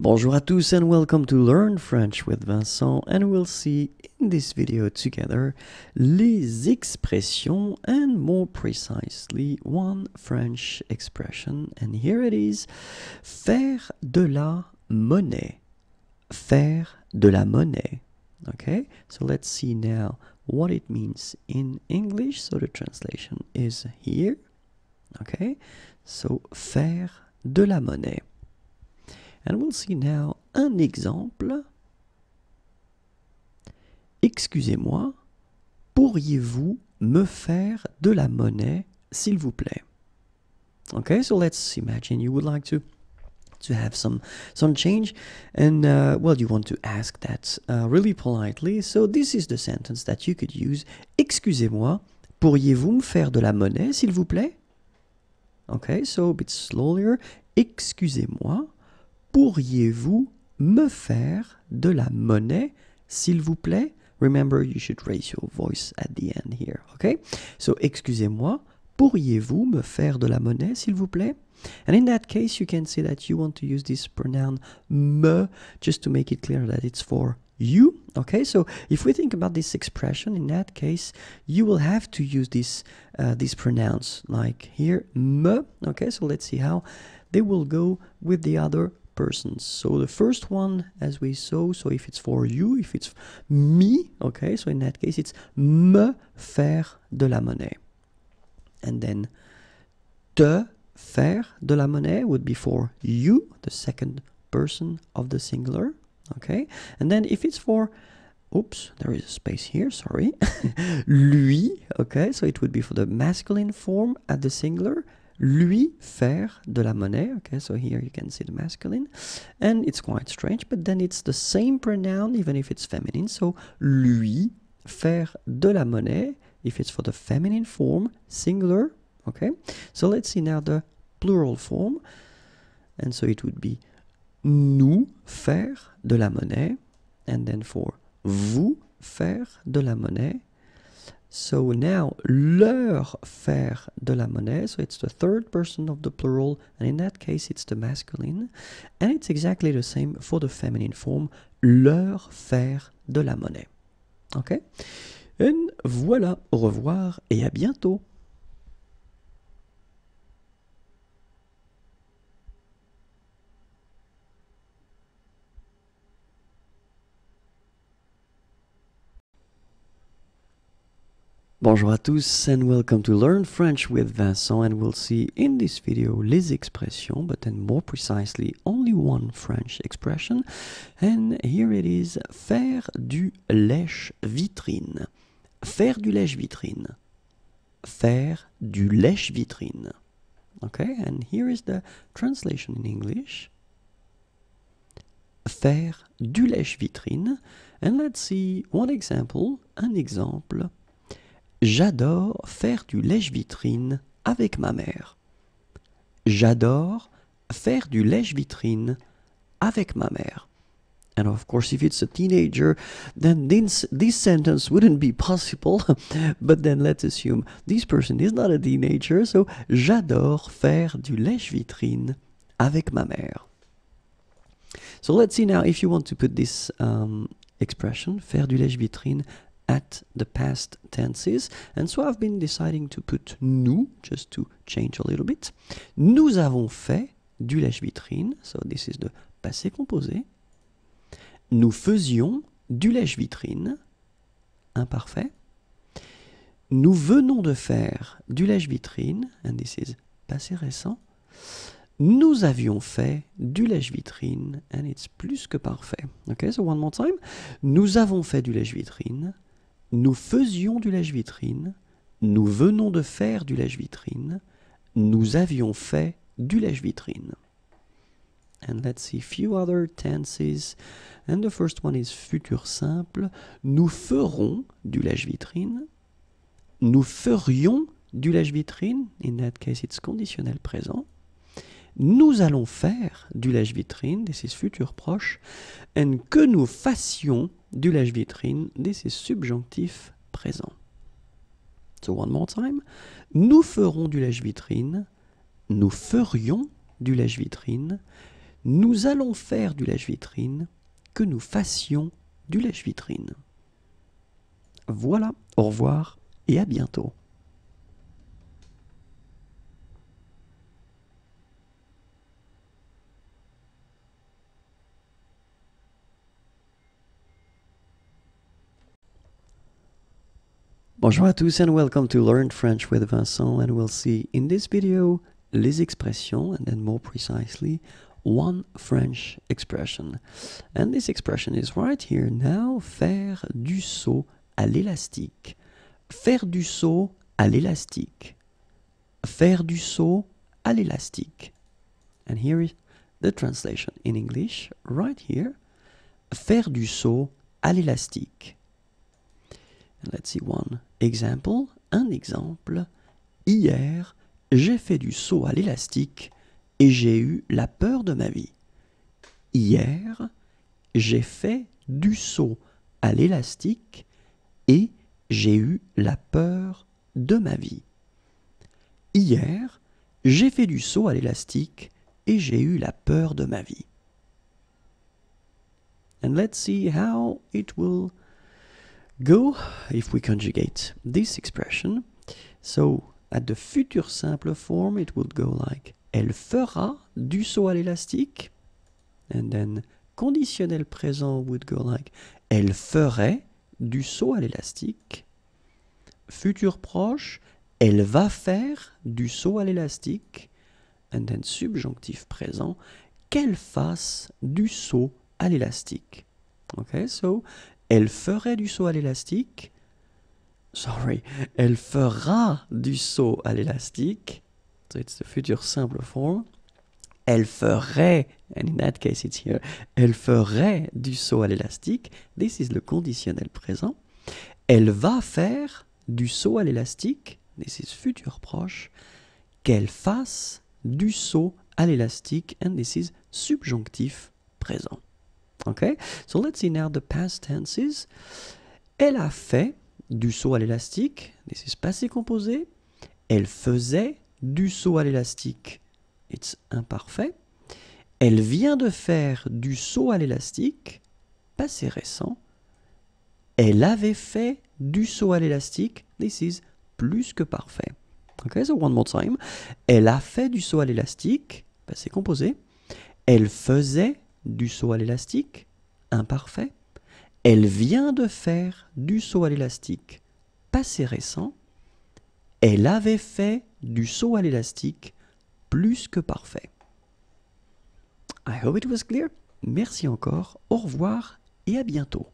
Bonjour à tous and welcome to Learn French with Vincent, and we'll see in this video together les expressions and more precisely one French expression, and here it is: faire de la monnaie. Faire de la monnaie. Okay, so let's see now what it means in English. So the translation is here. Okay, so faire de la monnaie. And we'll see now un exemple. Excusez-moi, pourriez-vous me faire de la monnaie, s'il vous plaît? Okay, so let's imagine you would like to have some change, and well, you want to ask that really politely. So this is the sentence that you could use. Excusez-moi, pourriez-vous me faire de la monnaie, s'il vous plaît? Okay, so a bit slower. Excusez-moi, pourriez-vous me faire de la monnaie, s'il vous plaît? Remember, you should raise your voice at the end here, okay? So, excusez-moi, pourriez-vous me faire de la monnaie, s'il vous plaît? And in that case, you can say that you want to use this pronoun me, just to make it clear that it's for you, okay? So, if we think about this expression, in that case, you will have to use these pronouns, like here, me, okay? So, let's see how they will go with the other persons. So the first one, as we saw, so if it's for you, if it's me, okay, so in that case it's me faire de la monnaie. And then te faire de la monnaie would be for you, the second person of the singular, okay? And then if it's for, oops, there is a space here, sorry, lui, okay, so it would be for the masculine form at the singular. Lui faire de la monnaie, okay, so here you can see the masculine, and it's quite strange, but then it's the same pronoun even if it's feminine, so lui faire de la monnaie, if it's for the feminine form, singular, okay. So let's see now the plural form, and so it would be nous faire de la monnaie, and then for vous faire de la monnaie. So now, leur faire de la monnaie, so it's the third person of the plural, and in that case it's the masculine, and it's exactly the same for the feminine form, leur faire de la monnaie. Okay? And voilà, au revoir et à bientôt. Bonjour à tous and welcome to Learn French with Vincent, and we'll see in this video les expressions, but then more precisely only one French expression, and here it is: faire du lèche-vitrine. Faire du lèche-vitrine. Faire du lèche-vitrine. Okay, and here is the translation in English. Faire du lèche-vitrine, and let's see one example, un exemple. J'adore faire du lèche-vitrine avec ma mère. J'adore faire du lèche-vitrine avec ma mère. And of course, if it's a teenager, then this sentence wouldn't be possible. But then let's assume this person is not a teenager, so j'adore faire du lèche-vitrine avec ma mère. So let's see now if you want to put this expression, faire du lèche-vitrine, at the past tenses, and so I've been deciding to put nous, just to change a little bit. Nous avons fait du lèche-vitrine, so this is the passé composé. Nous faisions du lèche-vitrine, imparfait. Nous venons de faire du lèche-vitrine, and this is passé récent. Nous avions fait du lèche-vitrine, and it's plus que parfait. Okay, so one more time. Nous avons fait du lèche-vitrine. Nous faisions du lèche-vitrine, nous venons de faire du lèche-vitrine, nous avions fait du lèche-vitrine. And let's see a few other tenses. And the first one is futur simple. Nous ferons du lèche-vitrine. Nous ferions du lèche-vitrine. In that case, it's conditionnel présent. Nous allons faire du lèche-vitrine. This is futur proche. And que nous fassions du lèche-vitrine. This is subjonctif présent. So one more time. Nous ferons du lèche-vitrine. Nous ferions du lèche-vitrine. nous allons faire du lèche-vitrine, que nous fassions du lèche-vitrine. Voilà, au revoir et à bientôt. Bonjour à tous and welcome to Learn French with Vincent, and we'll see in this video les expressions and then more precisely one French expression. And this expression is right here now, faire du saut à l'élastique. Faire du saut à l'élastique. Faire du saut à l'élastique. And here is the translation in English right here. Faire du saut à l'élastique. And let's see one example. Un exemple. Hier, j'ai fait du saut à l'élastique et j'ai eu la peur de ma vie. Hier, j'ai fait du saut à l'élastique et j'ai eu la peur de ma vie. Hier, j'ai fait du saut à l'élastique et j'ai eu la peur de ma vie. And let's see how it will go if we conjugate this expression. So, at the future simple form, it would go like elle fera du saut à l'élastique. And then conditionnel présent would go like elle ferait du saut à l'élastique. Futur proche, elle va faire du saut à l'élastique. And then subjonctif présent, qu'elle fasse du saut à l'élastique. Okay, so elle ferait du saut à l'élastique. Sorry, elle fera du saut à l'élastique. So it's the future simple form. Elle ferait, and in that case it's here, elle ferait du saut à l'élastique. This is le conditionnel présent. Elle va faire du saut à l'élastique. This is futur proche. Qu'elle fasse du saut à l'élastique. And this is subjonctif présent. Okay, so let's see now the past tenses. Elle a fait du saut à l'élastique. This is passé composé. Elle faisait du saut à l'élastique. It's imparfait. Elle vient de faire du saut à l'élastique. Passé récent. Elle avait fait du saut à l'élastique. This is plus que parfait. Okay, so one more time. Elle a fait du saut à l'élastique. Passé composé. Elle faisait du saut à l'élastique, imparfait. Elle vient de faire du saut à l'élastique, passé récent. Elle avait fait du saut à l'élastique, plus que parfait. I hope it was clear. Merci encore, au revoir et à bientôt.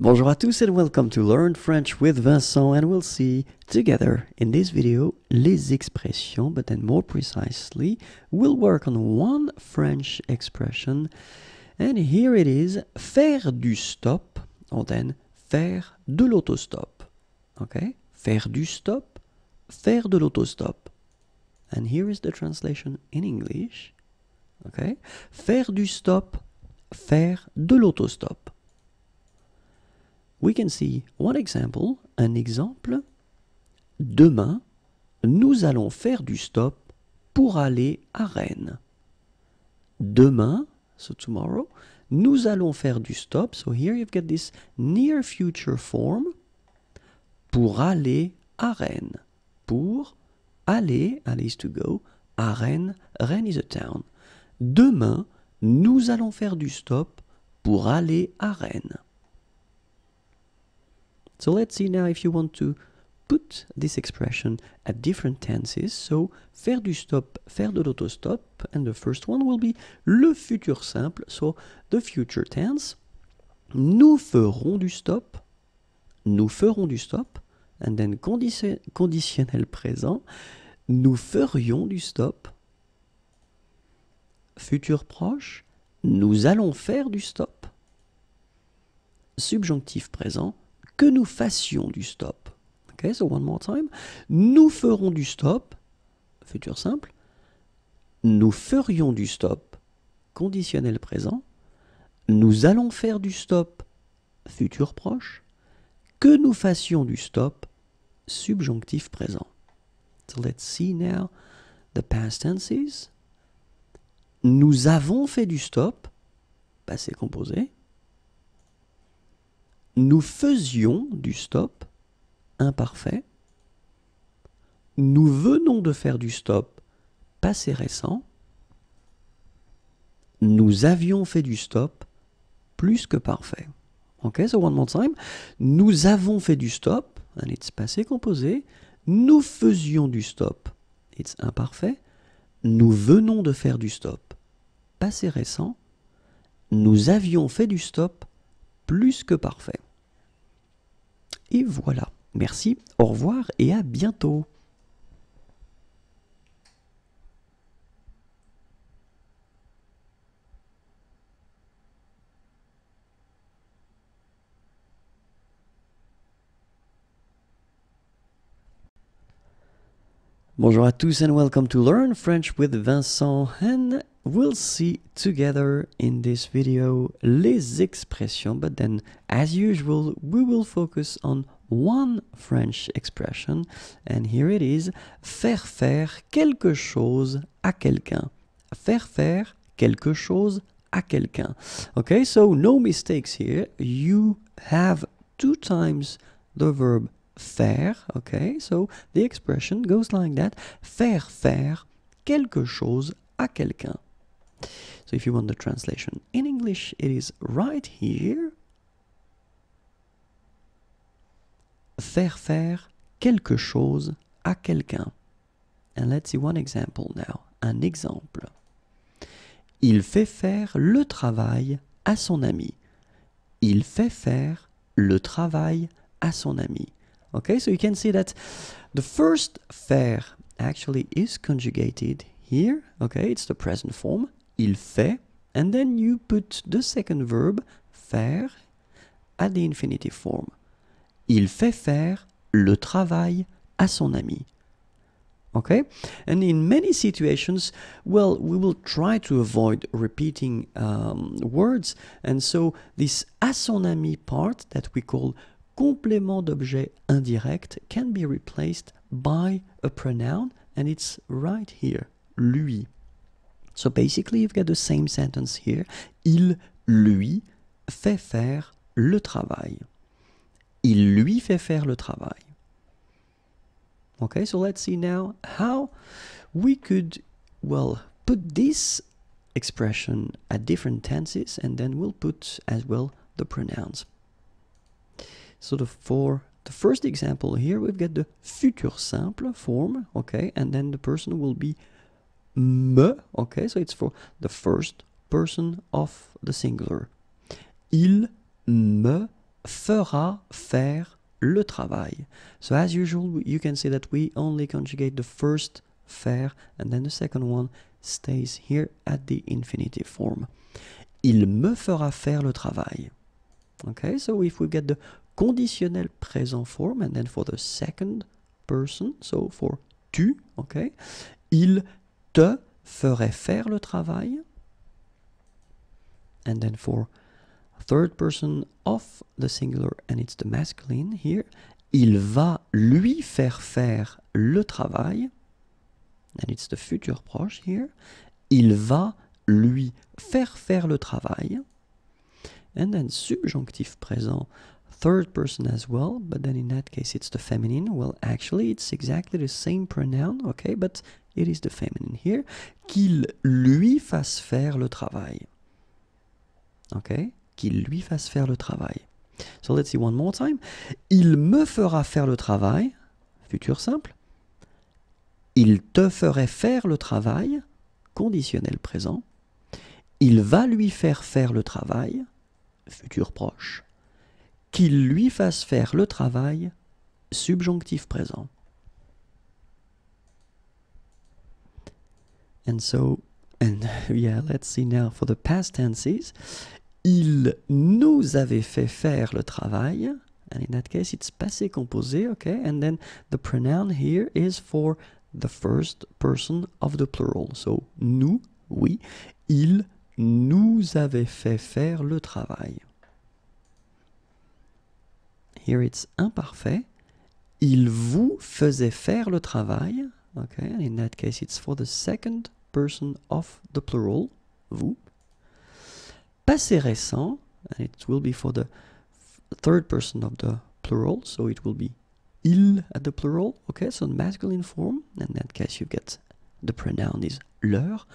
Bonjour à tous and welcome to Learn French with Vincent, and we'll see together in this video les expressions, but then more precisely we'll work on one French expression, and here it is, faire du stop, or then faire de l'autostop. Okay, faire du stop, faire de l'autostop. And here is the translation in English. Okay, faire du stop, faire de l'autostop. We can see one example, un exemple. Demain, nous allons faire du stop pour aller à Rennes. Demain, so tomorrow, nous allons faire du stop. So here you've got this near future form. Pour aller à Rennes. Pour aller, aller is to go, à Rennes, Rennes is a town. Demain, nous allons faire du stop pour aller à Rennes. So let's see now if you want to put this expression at different tenses. So, faire du stop, faire de l'autostop. And the first one will be le futur simple. So, the future tense. Nous ferons du stop. Nous ferons du stop. And then conditionnel présent. Nous ferions du stop. Futur proche. Nous allons faire du stop. Subjonctif présent. Que nous fassions du stop. Okay, so one more time. Nous ferons du stop, futur simple. Nous ferions du stop, conditionnel présent. Nous allons faire du stop, futur proche. Que nous fassions du stop, subjonctif présent. So let's see now the past tenses. Nous avons fait du stop, passé composé. Nous faisions du stop, imparfait. Nous venons de faire du stop, passé récent. Nous avions fait du stop, plus que parfait. Ok, so one more time. Nous avons fait du stop, and it's passé composé. Nous faisions du stop, it's imparfait. Nous venons de faire du stop, passé récent. Nous avions fait du stop, plus que parfait. Et voilà. Merci, au revoir et à bientôt. Bonjour à tous and welcome to Learn French with Vincent, and we'll see together in this video les expressions, but then as usual we will focus on one French expression, and here it is: faire faire quelque chose à quelqu'un. Faire faire quelque chose à quelqu'un. Okay, so no mistakes here. You have 2 times the verb faire, okay, so the expression goes like that: faire faire quelque chose à quelqu'un. So if you want the translation in English, it is right here. Faire faire quelque chose à quelqu'un. And let's see one example now. Un exemple. Il fait faire le travail à son ami. Il fait faire le travail à son ami. Okay, so you can see that the first faire actually is conjugated here. Okay, it's the present form. Il fait, and then you put the second verb, faire, at the infinitive form. Il fait faire le travail à son ami. Okay, and in many situations, well, we will try to avoid repeating words, and so this à son ami part that we call complément d'objet indirect can be replaced by a pronoun, and it's right here, lui. So basically you've got the same sentence here. Il lui fait faire le travail. Il lui fait faire le travail. Okay, so let's see now how we could, well, put this expression at different tenses, and then we'll put as well the pronouns. So for the first example here, we've got the futur simple form, okay, and then the person will be me, okay, so it's for the first person of the singular. Il me fera faire le travail. So as usual, you can see that we only conjugate the first faire, and then the second one stays here at the infinitive form. Il me fera faire le travail. Okay, so if we get the conditionnel présent form, and then for the second person, so for tu, okay, il te ferait faire le travail. And then for third person of the singular, and it's the masculine here, il va lui faire le travail. And it's the futur proche here. Il va lui faire le travail. And then subjonctif présent, third person as well, but then in that case it's the feminine. Well, actually it's exactly the same pronoun, okay, but it is the feminine here. Qu'il lui fasse faire le travail. Okay, qu'il lui fasse faire le travail. So let's see one more time. Il me fera faire le travail, futur simple. Il te ferait faire le travail, conditionnel présent. Il va lui faire le travail, futur proche. Qu'il lui fasse faire le travail, subjonctif présent. And so, and yeah, let's see now for the past tenses. Il nous avait fait faire le travail, and in that case it's passé composé, okay, and then the pronoun here is for the first person of the plural. So, nous, oui, il nous avait fait faire le travail. Here it's imparfait. Il vous faisait faire le travail. Okay, in that case it's for the second person of the plural, vous. Passé récent, and it will be for the third person of the plural, so it will be il at the plural, okay, so masculine form, in that case you get the pronoun is leur.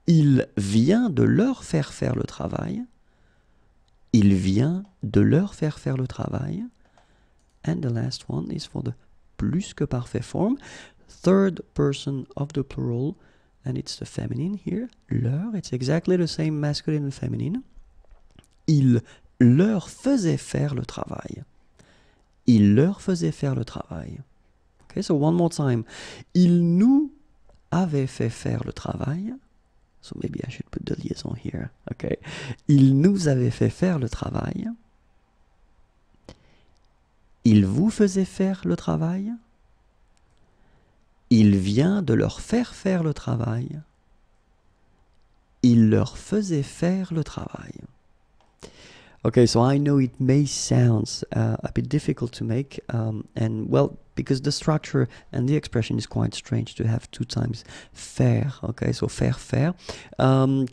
Il vient de leur faire faire le travail. Il vient de leur faire faire le travail. And the last one is for the plus que parfait form, third person of the plural, and it's the feminine here, leur, it's exactly the same masculine and feminine. Il leur faisait faire le travail. Il leur faisait faire le travail. Okay, so one more time. Il nous avait fait faire le travail. So maybe I should put the liaison here. Okay. Il nous avait fait faire le travail. Il vous faisait faire le travail. Il vient de leur faire faire le travail. Il leur faisait faire le travail. Okay, so I know it may sound a bit difficult to make, and well, because the structure and the expression is quite strange to have two times faire, okay, so faire.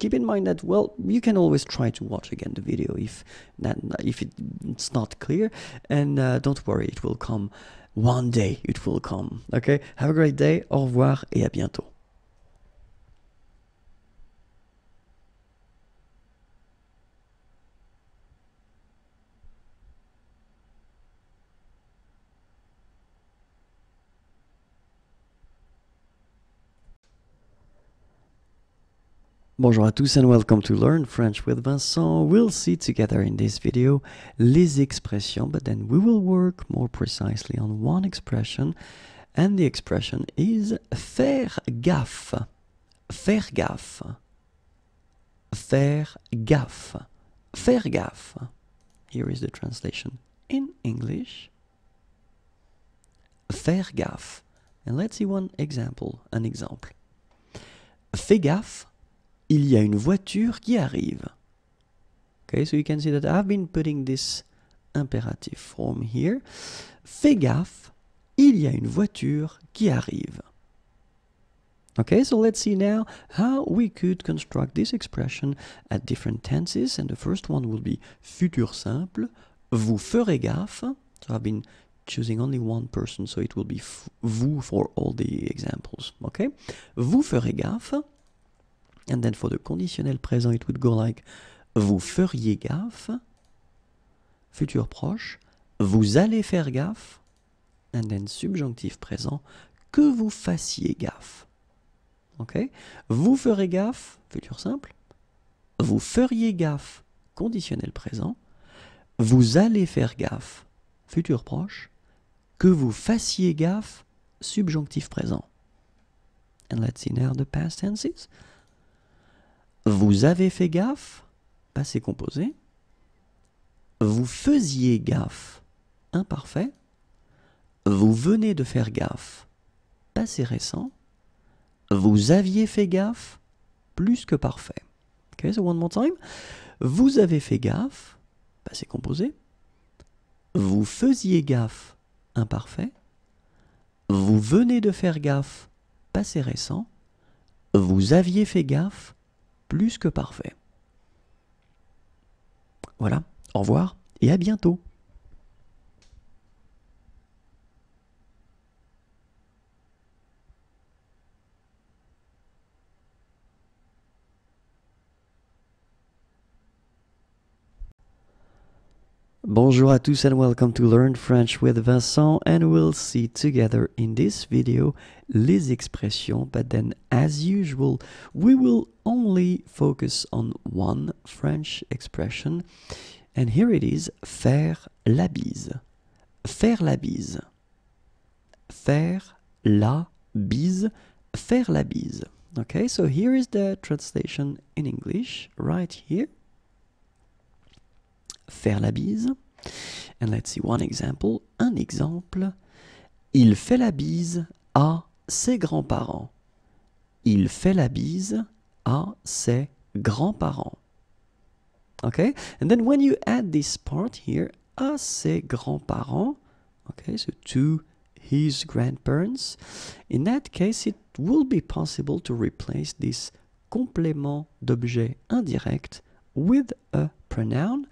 Keep in mind that, well, you can always try to watch again the video if it's not clear, and don't worry, it will come. One day it will come, okay? Have a great day, au revoir et à bientôt. Bonjour à tous and welcome to Learn French with Vincent. We'll see together in this video les expressions, but then we will work more precisely on one expression, and the expression is faire gaffe. Faire gaffe. Faire gaffe. Faire gaffe. Here is the translation in English. Faire gaffe. And let's see an example. Fais gaffe. Il y a une voiture qui arrive. Okay, so you can see that I've been putting this imperative form here. Fais gaffe, il y a une voiture qui arrive. Okay, so let's see now how we could construct this expression at different tenses. And the first one will be futur simple. Vous ferez gaffe. So I've been choosing only one person, so it will be vous for all the examples. Okay, vous ferez gaffe. And then for the conditionnel présent, it would go like vous feriez gaffe, futur proche, vous allez faire gaffe, and then subjonctif présent, que vous fassiez gaffe. Okay? Vous ferez gaffe, futur simple, vous feriez gaffe, conditionnel présent, vous allez faire gaffe, futur proche, que vous fassiez gaffe, subjonctif présent. And let's see now the past tenses. Vous avez fait gaffe, passé composé. Vous faisiez gaffe, imparfait. Vous venez de faire gaffe, passé récent. Vous aviez fait gaffe, plus que parfait. Okay, so one more time. Vous avez fait gaffe, passé composé. Vous faisiez gaffe, imparfait. Vous venez de faire gaffe, passé récent. Vous aviez fait gaffe, plus que parfait. Voilà, au revoir et à bientôt. Bonjour à tous and welcome to Learn French with Vincent, and we'll see together in this video les expressions, but then as usual we will only focus on one French expression, and here it is, faire la bise. Faire la bise. Faire la bise. Faire la bise. Okay, so here is the translation in English right here. Faire la bise. And let's see one example. Un exemple. Il fait la bise à ses grands-parents. Il fait la bise à ses grands-parents. Okay, and then when you add this part here, à ses grands-parents, okay, so to his grandparents, in that case, it will be possible to replace this complément d'objet indirect with a pronoun,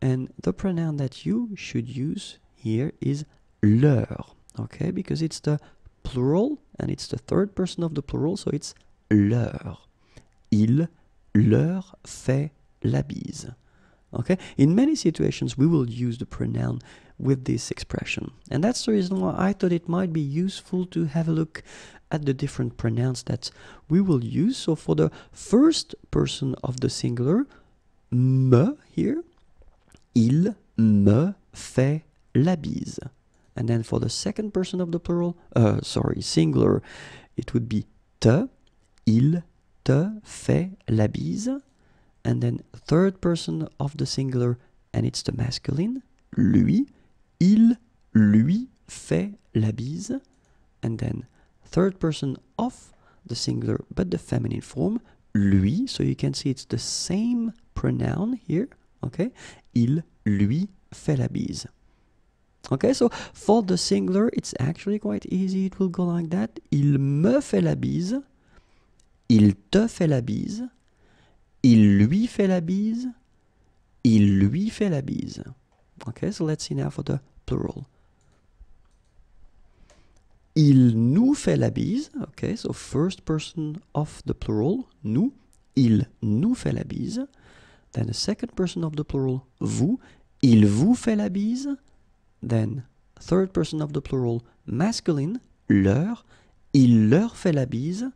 and the pronoun that you should use here is leur, okay, because it's the plural and it's the third person of the plural, so it's leur. Il leur fait la bise. Okay? In many situations, we will use the pronoun with this expression. And that's the reason why I thought it might be useful to have a look at the different pronouns that we will use. So for the first person of the singular, me here, il me fait la bise. And then for the second person of the plural, singular, it would be te, il te fait la bise. And then third person of the singular, and it's the masculine, lui, il lui fait la bise. And then third person of the singular, but the feminine form, lui, so you can see it's the same pronoun here, okay? Il lui fait la bise. Okay, so for the singular, it's actually quite easy. It will go like that. Il me fait la bise. Il te fait la bise. Il lui fait la bise. Il lui fait la bise. Okay, so let's see now for the plural. Il nous fait la bise. Okay, so first person of the plural, nous. Il nous fait la bise. Then the second person of the plural, vous. Il vous fait la bise. Then third person of the plural, masculine, leur. Il leur fait la bise.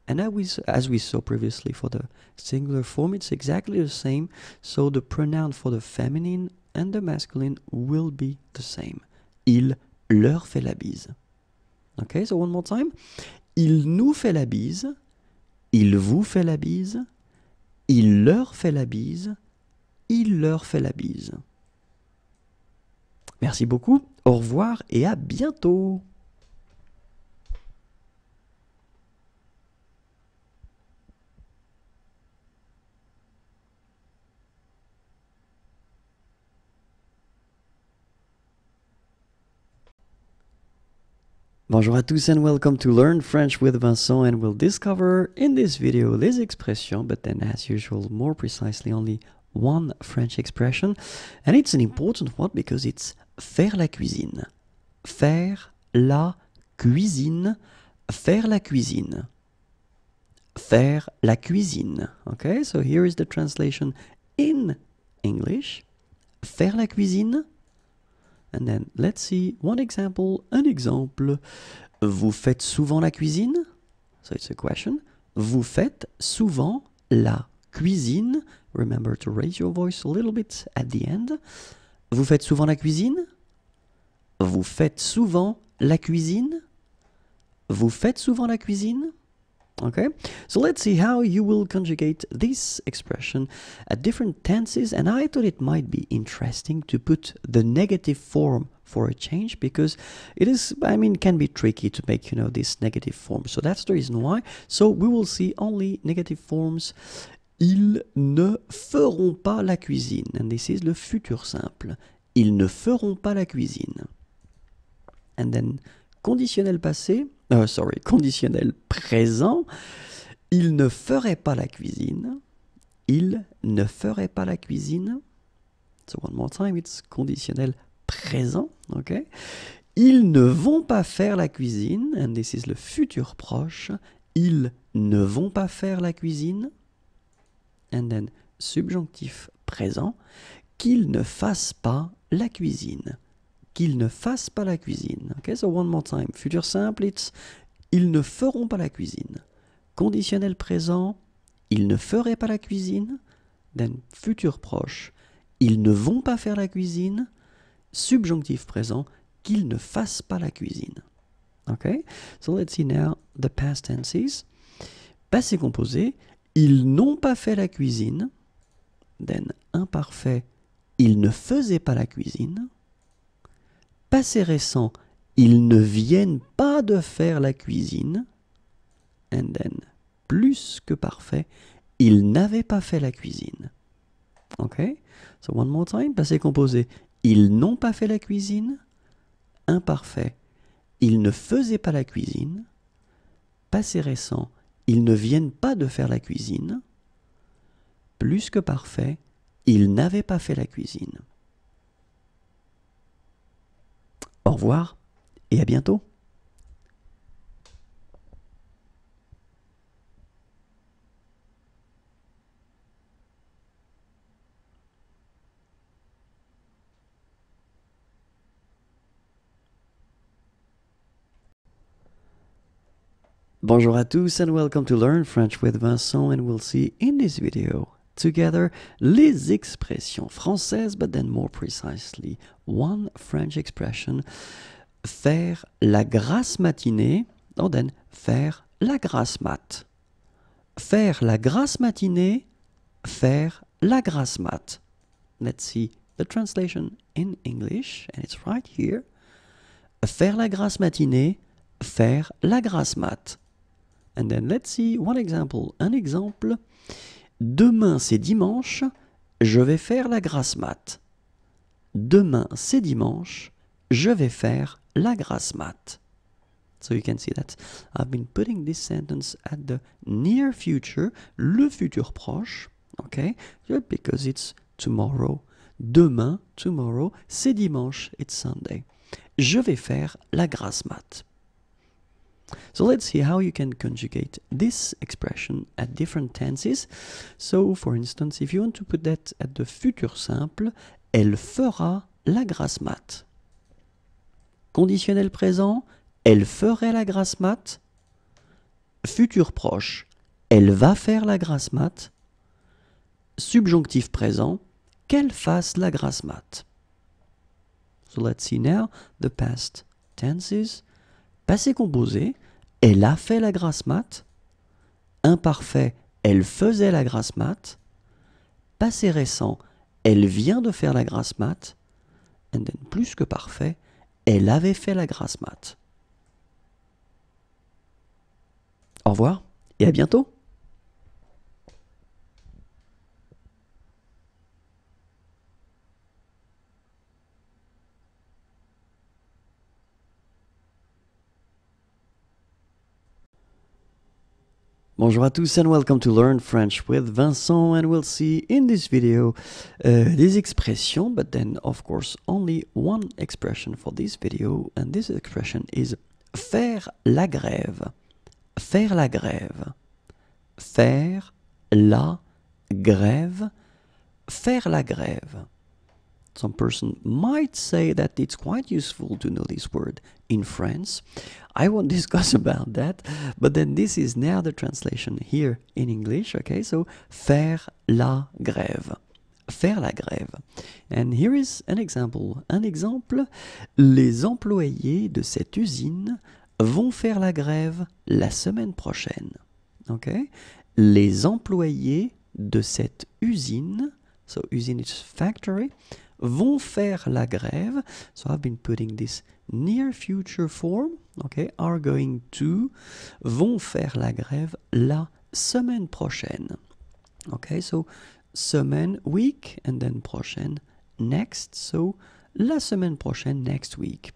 And as we saw previously for the singular form, it's exactly the same. So the pronoun for the feminine and the masculine will be the same. Il leur fait la bise. Okay, so one more time. Il nous fait la bise. Il vous fait la bise. Il leur fait la bise. Il leur fait la bise. Merci beaucoup. Au revoir et à bientôt. Bonjour à tous and welcome to Learn French with Vincent, and we'll discover in this video les expressions, but then as usual more precisely only one French expression, and it's an important one because it's faire la cuisine. Faire la cuisine. Faire la cuisine. Faire la cuisine. Okay, so here is the translation in English. Faire la cuisine. And then let's see one example. Un exemple. Vous faites souvent la cuisine? So it's a question. Vous faites souvent la cuisine? Remember to raise your voice a little bit at the end. Vous faites souvent la cuisine? Vous faites souvent la cuisine? Vous faites souvent la cuisine? Okay, so let's see how you will conjugate this expression at different tenses, and I thought it might be interesting to put the negative form for a change because it is, can be tricky to make, this negative form. So that's the reason why. So we will see only negative forms. Ils ne feront pas la cuisine, and this is le futur simple. Ils ne feront pas la cuisine. And then conditionnel passé, conditionnel présent, il ne ferait pas la cuisine. Il ne ferait pas la cuisine. So one more time, it's conditionnel présent, okay? Ils ne vont pas faire la cuisine, and this is le futur proche. Ils ne vont pas faire la cuisine. And then subjonctif présent, qu'ils ne fassent pas la cuisine. Qu'ils ne fassent pas la cuisine. Okay, so one more time. Futur simple, it's ils ne feront pas la cuisine. Conditionnel présent, ils ne feraient pas la cuisine. Then futur proche, ils ne vont pas faire la cuisine. Subjonctif présent, qu'ils ne fassent pas la cuisine. Okay, so let's see now the past tenses. Passé composé, ils n'ont pas fait la cuisine. Then imparfait, ils ne faisaient pas la cuisine. Passé récent, ils ne viennent pas de faire la cuisine. And then, plus que parfait, ils n'avaient pas fait la cuisine. Okay? So one more time, passé composé. Ils n'ont pas fait la cuisine. Imparfait. Ils ne faisaient pas la cuisine. Passé récent. Ils ne viennent pas de faire la cuisine. Plus que parfait. Ils n'avaient pas fait la cuisine. Au revoir et à bientôt. Bonjour à tous and welcome to Learn French with Vincent, and we'll see in this video together les expressions françaises, but then more precisely one French expression, faire la grasse matinée, or then faire la grasse mat. Faire la grasse matinée, faire la grasse mat. Let's see the translation in English, and it's right here. Faire la grasse matinée, faire la grasse mat. And then let's see one example. Un exemple. Demain c'est dimanche, je vais faire la grasse mat. Demain c'est dimanche, je vais faire la grasse mat. So you can see that I've been putting this sentence at the near future, le futur proche, okay? Because it's tomorrow. Demain, tomorrow, c'est dimanche, it's Sunday. Je vais faire la grasse mat. So let's see how you can conjugate this expression at different tenses. So for instance, if you want to put that at the futur simple, elle fera la grasse mat. Conditionnel présent, elle ferait la grasse mat. Futur proche, elle va faire la grasse mat. Subjonctif présent, qu'elle fasse la grasse mat. So let's see now the past tenses. Passé composé, elle a fait la grasse mat. Imparfait, elle faisait la grasse mat. Passé récent, elle vient de faire la grasse mat. And then plus que parfait, elle avait fait la grasse mat. Au revoir et à bientôt. Bonjour à tous and welcome to Learn French with Vincent, and we'll see in this video des expressions, but then of course only one expression for this video, and this expression is faire la grève. Faire la grève. Faire la grève. Faire la grève. Some person might say that it's quite useful to know this word in France. I won't discuss about that, but then this is now the translation here in English, okay? So, faire la grève. Faire la grève. And here is an example. Un exemple, les employés de cette usine vont faire la grève la semaine prochaine. Okay? Les employés de cette usine, so usine is factory, vont faire la grève. So I've been putting this near future form, okay, are going to, vont faire la grève la semaine prochaine. Okay, so semaine, week, and then prochaine, next, so la semaine prochaine, next week.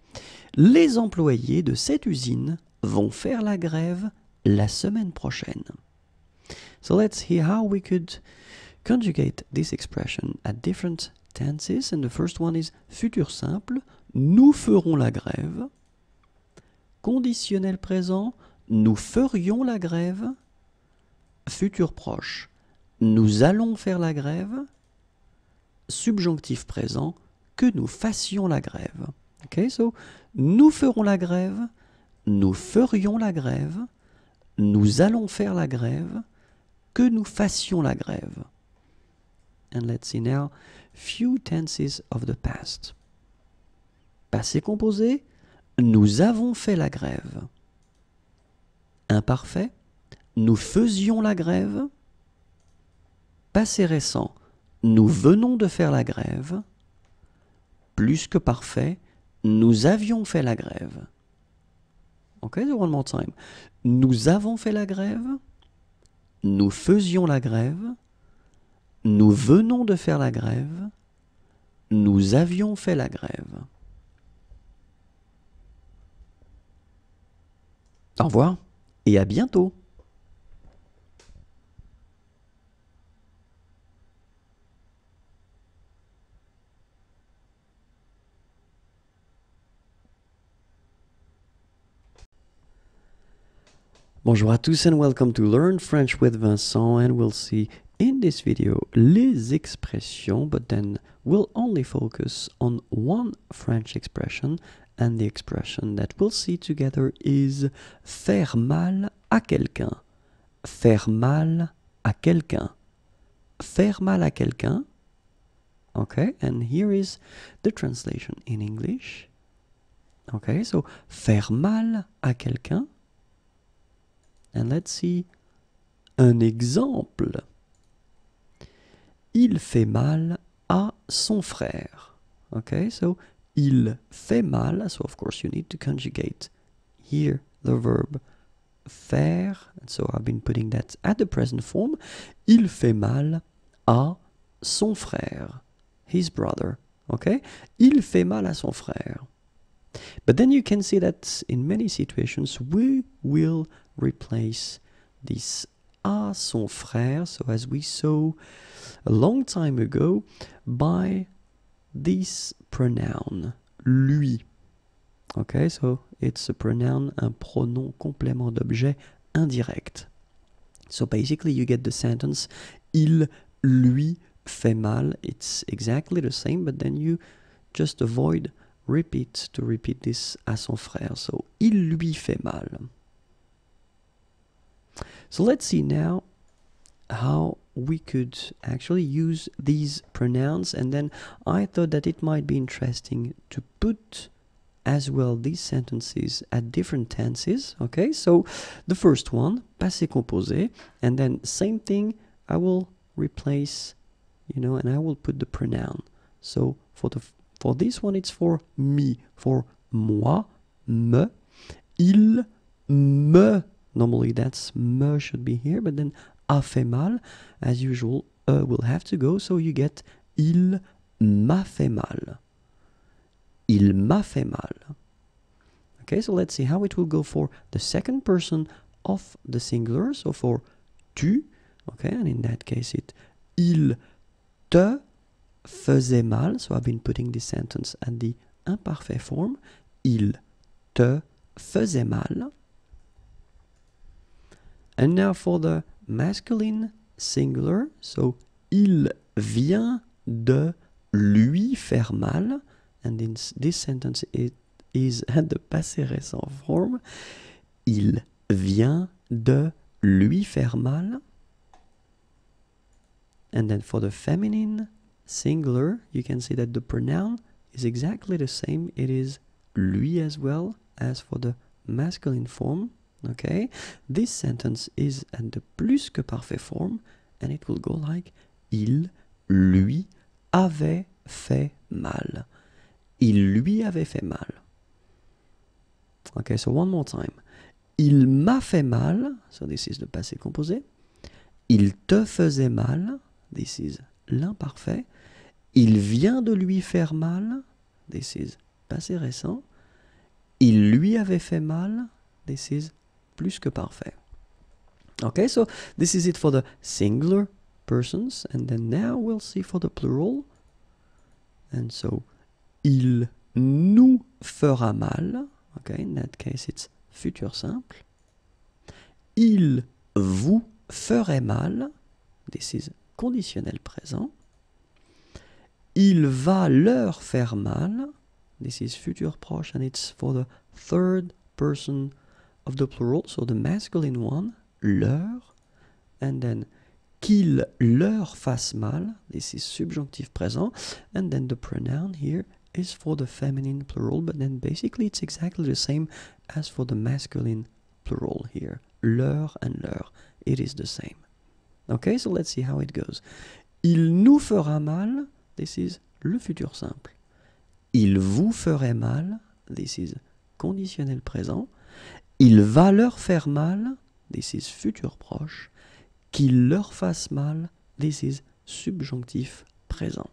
Les employés de cette usine vont faire la grève la semaine prochaine. So let's see how we could conjugate this expression at different tenses, and the first one is futur simple, nous ferons la grève. Conditionnel présent, nous ferions la grève. Futur proche, nous allons faire la grève. Subjonctif présent, que nous fassions la grève. Okay, so nous ferons la grève, nous ferions la grève, nous allons faire la grève, que nous fassions la grève. And let's see now few tenses of the past. Passé composé, nous avons fait la grève. Imparfait, nous faisions la grève. Passé récent, nous venons de faire la grève. Plus que parfait, nous avions fait la grève. Okay, so one more time. Nous avons fait la grève. Nous faisions la grève. Nous venons de faire la grève. Nous avions fait la grève. Au revoir et à bientôt. Bonjour à tous and welcome to Learn French with Vincent, and we'll see in this video les expressions, but then we'll only focus on one French expression, and the expression that we'll see together is faire mal à quelqu'un. Faire mal à quelqu'un. Faire mal à quelqu'un. Okay, and here is the translation in English. Okay, so faire mal à quelqu'un. And let's see un exemple. Il fait mal à son frère. Okay, so il fait mal. So of course you need to conjugate here the verb faire. And so I've been putting that at the present form. Il fait mal à son frère. His brother. Okay, il fait mal à son frère. But then you can see that in many situations we will replace this à son frère, so as we saw a long time ago, by this pronoun, lui. Okay, so it's a pronoun, un pronom complément d'objet indirect. So basically you get the sentence, il lui fait mal. It's exactly the same, but then you just avoid repeat this à son frère. So, il lui fait mal. So let's see now how we could actually use these pronouns, and then I thought that it might be interesting to put as well these sentences at different tenses. Okay, so the first one, passé composé, and then same thing, I will replace, and I will put the pronoun. So for this one, it's for me, for moi, me, il, me. Normally that's me should be here, but then a fait mal, as usual, will have to go, so you get il m'a fait mal. Il m'a fait mal. Okay, so let's see how it will go for the second person of the singular, so for tu, okay, and in that case il te faisait mal, so I've been putting this sentence at the imparfait form, il te faisait mal. And now for the masculine singular, so il vient de lui faire mal, and in this sentence it is at the passé récent form, il vient de lui faire mal. And then for the feminine singular, you can see that the pronoun is exactly the same. It is lui as well as for the masculine form. Okay, this sentence is at the plus que parfait form, and it will go like il lui avait fait mal. Il lui avait fait mal. Okay, so one more time. Il m'a fait mal, so this is the passé composé. Il te faisait mal, this is l'imparfait. Il vient de lui faire mal, this is passé récent. Il lui avait fait mal, this is plus que parfait. Okay, so this is it for the singular persons, and then now we'll see for the plural. And so, il nous fera mal. Okay, in that case it's futur simple. Il vous ferait mal. This is conditionnel présent. Il va leur faire mal. This is futur proche, and it's for the third person of the plural, so the masculine one, leur, and then qu'il leur fasse mal, this is subjonctif présent, and then the pronoun here is for the feminine plural, but then basically it's exactly the same as for the masculine plural here, leur and leur, it is the same. Okay, so let's see how it goes. Il nous fera mal, this is le futur simple. Il vous ferait mal, this is conditionnel présent. Il va leur faire mal, this is futur proche. Qu'il leur fasse mal, this is subjonctif présent.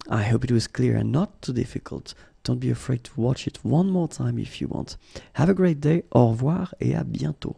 I hope it was clear and not too difficult. Don't be afraid to watch it one more time if you want. Have a great day, au revoir et à bientôt.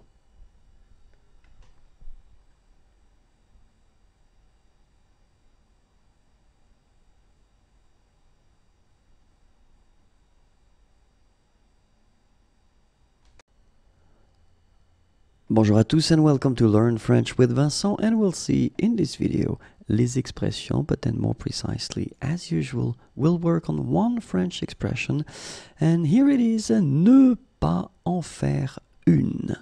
Bonjour à tous and welcome to Learn French with Vincent, and we'll see in this video les expressions, but then more precisely, as usual, we'll work on one French expression, and here it is, ne pas en faire une.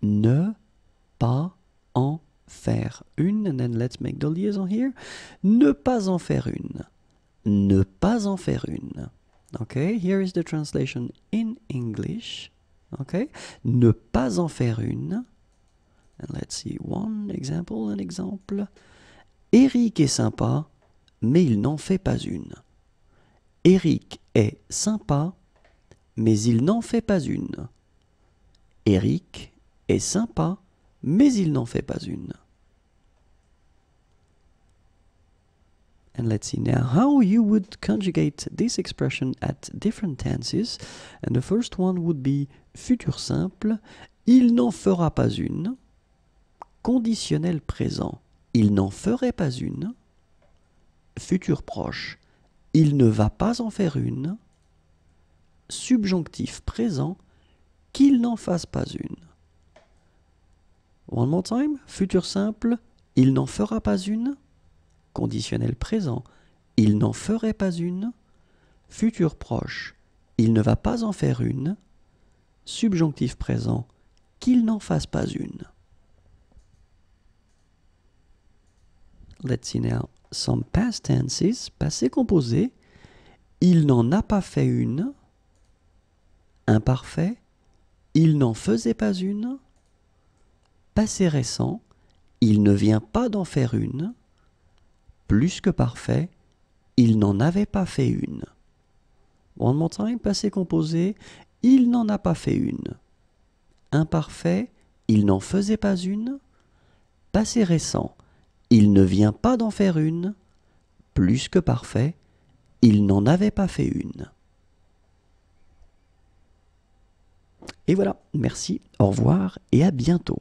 Ne pas en faire une, and then let's make the liaison here. Ne pas en faire une. Ne pas en faire une. Okay, here is the translation in English. Okay, ne pas en faire une. And let's see one example, un exemple. Eric est sympa, mais il n'en fait pas une. Eric est sympa, mais il n'en fait pas une. Eric est sympa, mais il n'en fait pas une. And let's see now how you would conjugate this expression at different tenses. And the first one would be futur simple, il n'en fera pas une. Conditionnel présent, il n'en ferait pas une. Futur proche, il ne va pas en faire une. Subjonctif présent, qu'il n'en fasse pas une. One more time, futur simple, il n'en fera pas une. Conditionnel présent, il n'en ferait pas une. Futur proche, il ne va pas en faire une. Subjonctif présent, qu'il n'en fasse pas une. Let's see now some past tenses, passé composé. Il n'en a pas fait une. Imparfait, il n'en faisait pas une. Passé récent, il ne vient pas d'en faire une. Plus que parfait, il n'en avait pas fait une. One more time, passé composé, il n'en a pas fait une. Imparfait, il n'en faisait pas une. Passé récent, il ne vient pas d'en faire une. Plus que parfait, il n'en avait pas fait une. Et voilà, merci, au revoir et à bientôt.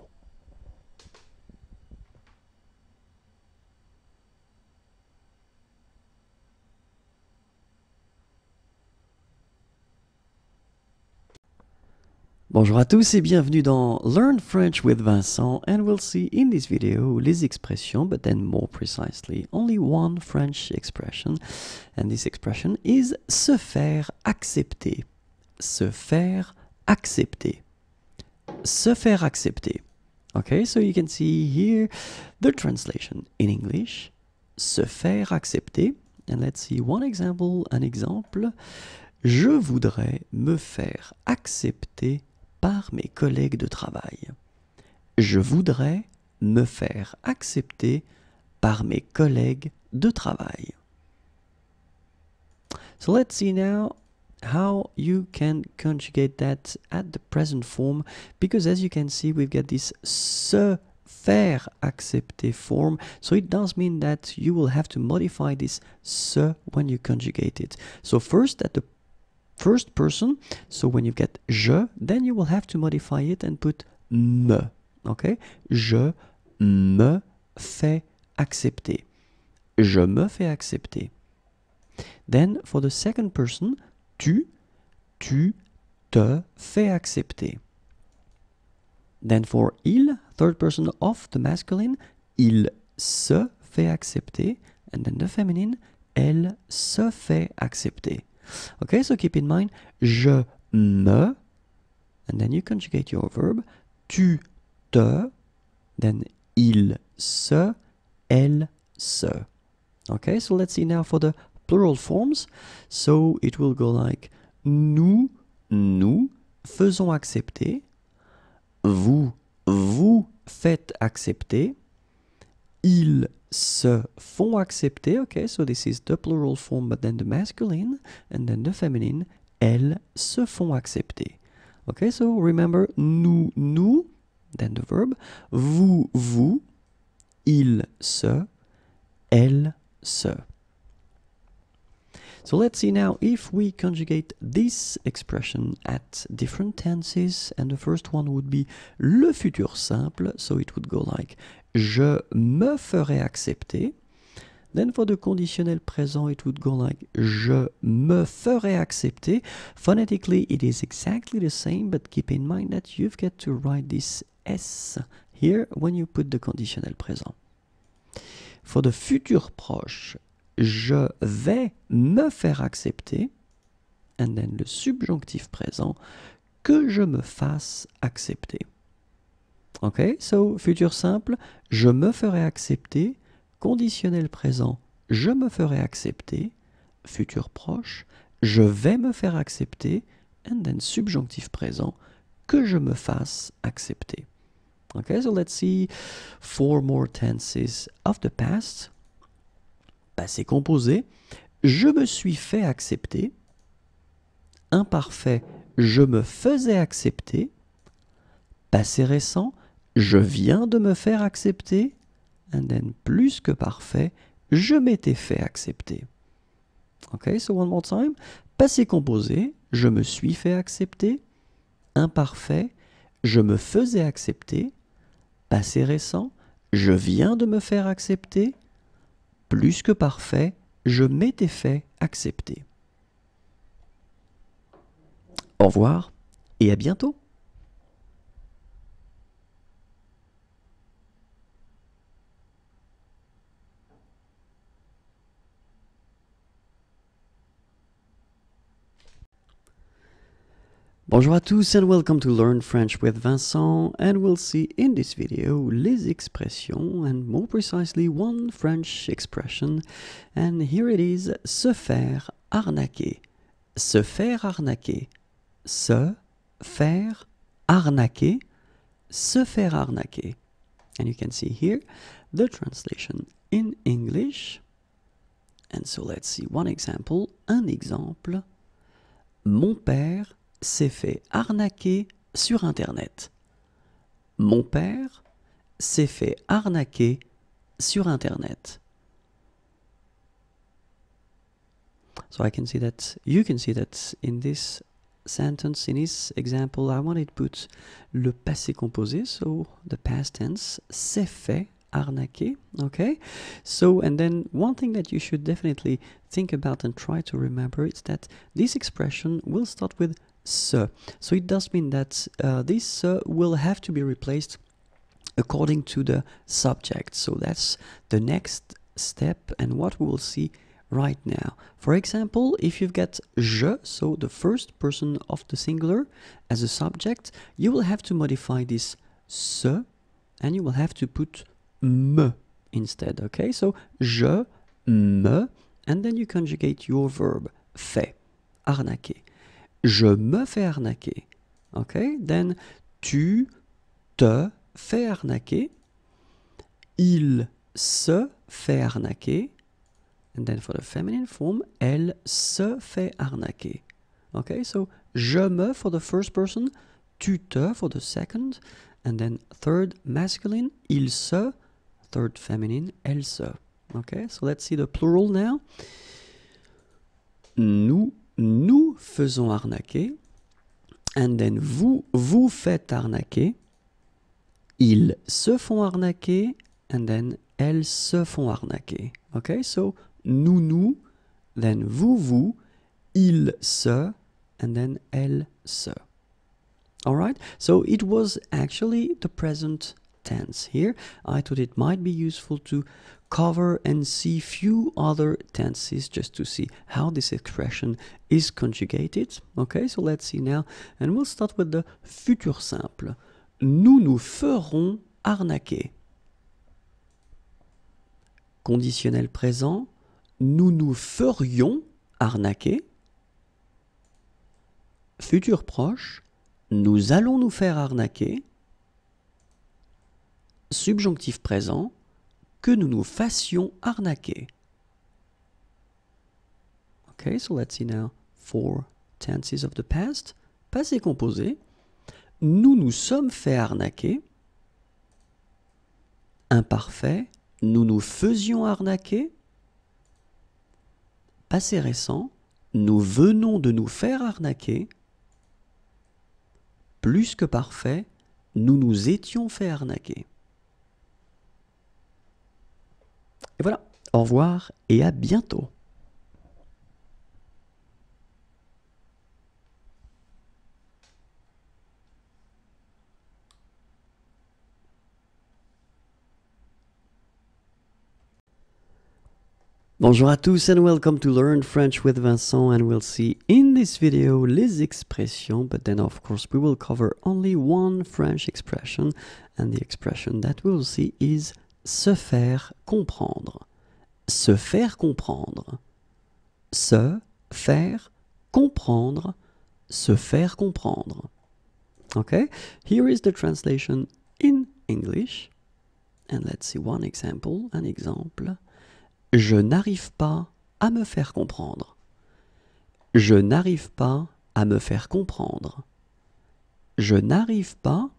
Bonjour à tous et bienvenue dans Learn French with Vincent, and we'll see in this video les expressions, but then more precisely only one French expression, and this expression is se faire accepter. Se faire accepter. Se faire accepter. Okay, so you can see here the translation in English, se faire accepter, and let's see one example, un exemple. Je voudrais me faire accepter par mes collègues de travail. Je voudrais me faire accepter par mes collègues de travail. So let's see now how you can conjugate that at the present form, because as you can see we've got this se faire accepter form, so it does mean that you will have to modify this se when you conjugate it. So first at the first person, so when you get je, then you will have to modify it and put me, okay? Je me fais accepter. Je me fais accepter. Then for the second person, tu te fais accepter. Then for il, third person of the masculine, il se fait accepter. And then the feminine, elle se fait accepter. Okay, so keep in mind, je me, and then you conjugate your verb, tu te, then il se, elle se. Okay, so let's see now for the plural forms. So it will go like, nous faisons accepter, vous faites accepter, ils se font accepter. Okay, so this is the plural form, but then the masculine, and then the feminine, elles se font accepter. Okay, so remember, nous, then the verb, vous, ils se, elle se. So let's see now if we conjugate this expression at different tenses, and the first one would be le futur simple, so it would go like je me ferai accepter. Then for the conditionnel présent, it would go like je me ferai accepter. Phonetically, it is exactly the same, but keep in mind that you've got to write this S here when you put the conditionnel présent. For the futur proche, je vais me faire accepter, and then le subjonctif présent, que je me fasse accepter. Okay, so futur simple, je me ferai accepter, conditionnel présent, je me ferai accepter, futur proche, je vais me faire accepter, and then subjonctif présent, que je me fasse accepter. Okay, so let's see 4 more tenses of the past. Passé composé, je me suis fait accepter. Imparfait, je me faisais accepter. Passé récent, je viens de me faire accepter. And then plus que parfait, je m'étais fait accepter. Okay, so one more time. Passé composé, je me suis fait accepter. Imparfait, je me faisais accepter. Passé récent, je viens de me faire accepter. Plus que parfait, je m'étais fait accepter. Au revoir et à bientôt. Bonjour à tous and welcome to Learn French with Vincent, and we'll see in this video les expressions, and more precisely one French expression, and here it is, se faire arnaquer. Se faire arnaquer. Se faire arnaquer. Se faire arnaquer. And you can see here the translation in English. And so let's see one example. Un exemple. Mon père s'est fait arnaquer sur Internet. Mon père s'est fait arnaquer sur Internet. So I can see that, you can see that in this sentence, in this example, I wanted to put le passé composé, so the past tense, s'est fait arnaquer, okay? So, and then one thing that you should definitely think about and try to remember is that this expression will start with se. So it does mean that this se will have to be replaced according to the subject. So that's the next step and what we will see right now. For example, if you've got je, so the first person of the singular as a subject, you will have to modify this se and you will have to put me instead, okay? So je, me, and then you conjugate your verb, fait, arnaquer. Je me fais arnaquer. Okay? Then tu te fais arnaquer. Il se fait arnaquer. And then for the feminine form, elle se fait arnaquer. Okay? So je me for the first person, tu te for the second, and then third masculine, il se, third feminine, elle se. Okay? So let's see the plural now. Nous faisons arnaquer, and then vous faites arnaquer, ils se font arnaquer, and then elles se font arnaquer. Okay, so nous, then vous, ils se, and then elles se. Alright, so it was actually the present tense here. I thought it might be useful to cover and see few other tenses just to see how this expression is conjugated. Okay, so let's see now, and we'll start with the futur simple. Nous ferons arnaquer. Conditionnel présent, nous ferions arnaquer. Futur proche, nous allons nous faire arnaquer. Subjonctif présent, que nous nous fassions arnaquer. Okay, so let's see now 4 tenses of the past. Passé composé, nous nous sommes fait arnaquer. Imparfait, nous nous faisions arnaquer. Passé récent, nous venons de nous faire arnaquer. Plus que parfait, nous nous étions fait arnaquer. Et voilà, au revoir et à bientôt. Bonjour à tous and welcome to Learn French with Vincent, and we'll see in this video les expressions, but then of course we will cover only one French expression, and the expression that we'll see is se faire comprendre. Se faire comprendre. Se faire comprendre. Se faire comprendre. Okay, here is the translation in English, and let's see one example, un exemple. Je n'arrive pas à me faire comprendre. Je n'arrive pas à me faire comprendre. Je n'arrive pas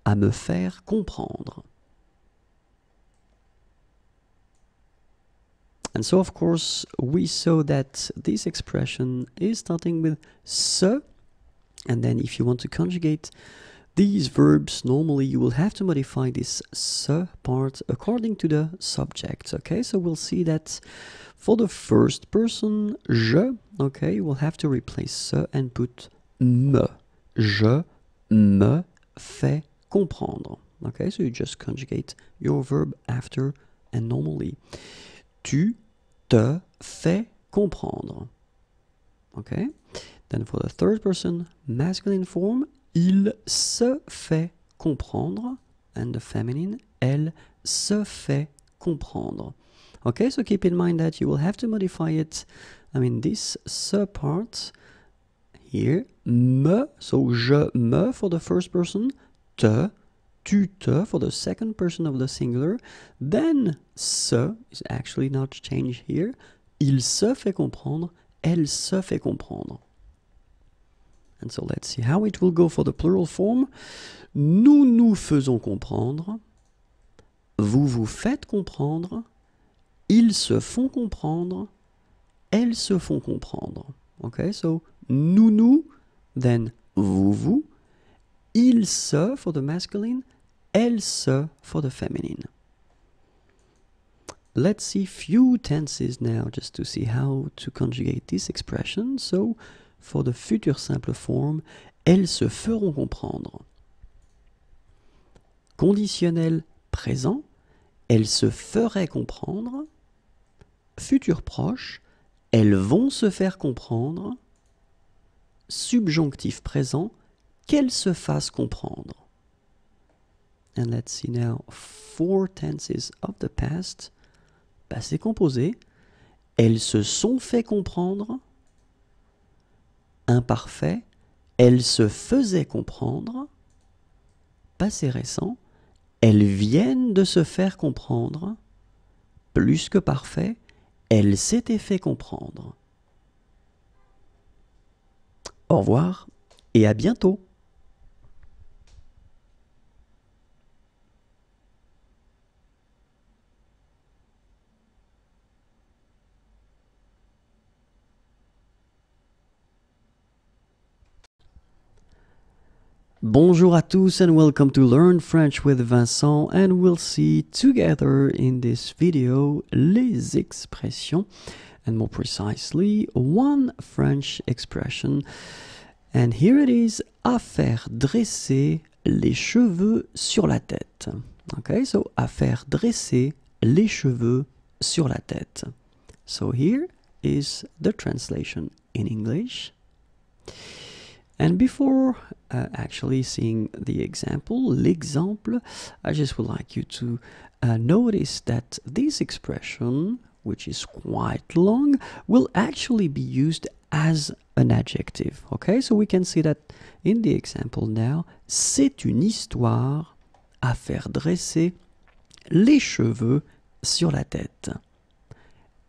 à me faire comprendre. And so, of course, we saw that this expression is starting with se, and then if you want to conjugate these verbs, normally you will have to modify this se part according to the subject, okay? So we'll see that for the first person, je, okay, you will have to replace se and put me. Je me fais comprendre, okay? So you just conjugate your verb after and normally. Tu te fais comprendre, okay? Then for the third person, masculine form, il se fait comprendre, and the feminine, elle se fait comprendre. Okay, so keep in mind that you will have to modify it. I mean, this se part here, me, so je me for the first person, te, tu te for the second person of the singular, then se is actually not changed here, il se fait comprendre, elle se fait comprendre. And so let's see how it will go for the plural form. Nous nous faisons comprendre. Vous vous faites comprendre. Ils se font comprendre. Elles se font comprendre. Okay, so nous, then vous. Ils se for the masculine. Elles se for the feminine. Let's see few tenses now just to see how to conjugate this expression. So, for the future simple form, elles se feront comprendre. Conditionnel présent, elles se feraient comprendre. Futur proche, elles vont se faire comprendre. Subjonctif présent, qu'elles se fassent comprendre. And let's see now 4 tenses of the past. Passé composé, elles se sont fait comprendre. Imparfait, elles se faisaient comprendre. Passé récent, elles viennent de se faire comprendre. Plus que parfait, elles s'étaient fait comprendre. Au revoir et à bientôt. Bonjour à tous and welcome to Learn French with Vincent, and we'll see together in this video les expressions, and more precisely one French expression, and here it is, à faire dresser les cheveux sur la tête. Okay, so à faire dresser les cheveux sur la tête. So here is the translation in English. And before actually seeing the example, l'exemple, I just would like you to notice that this expression, which is quite long, will actually be used as an adjective. Okay, so we can see that in the example now, c'est une histoire à faire dresser les cheveux sur la tête.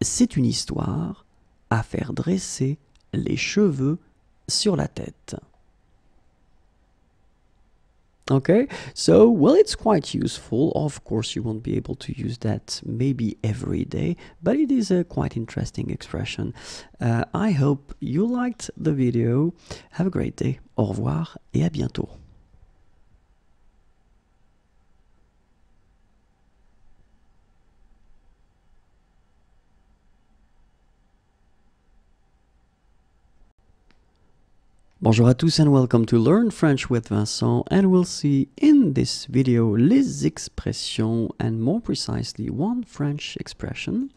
C'est une histoire à faire dresser les cheveux sur la tête. Okay, so, well, it's quite useful. Of course, you won't be able to use that maybe every day, but it is a quite interesting expression. I hope you liked the video. Have a great day. Au revoir et à bientôt. Bonjour à tous and welcome to Learn French with Vincent, and we'll see in this video les expressions and more precisely one French expression.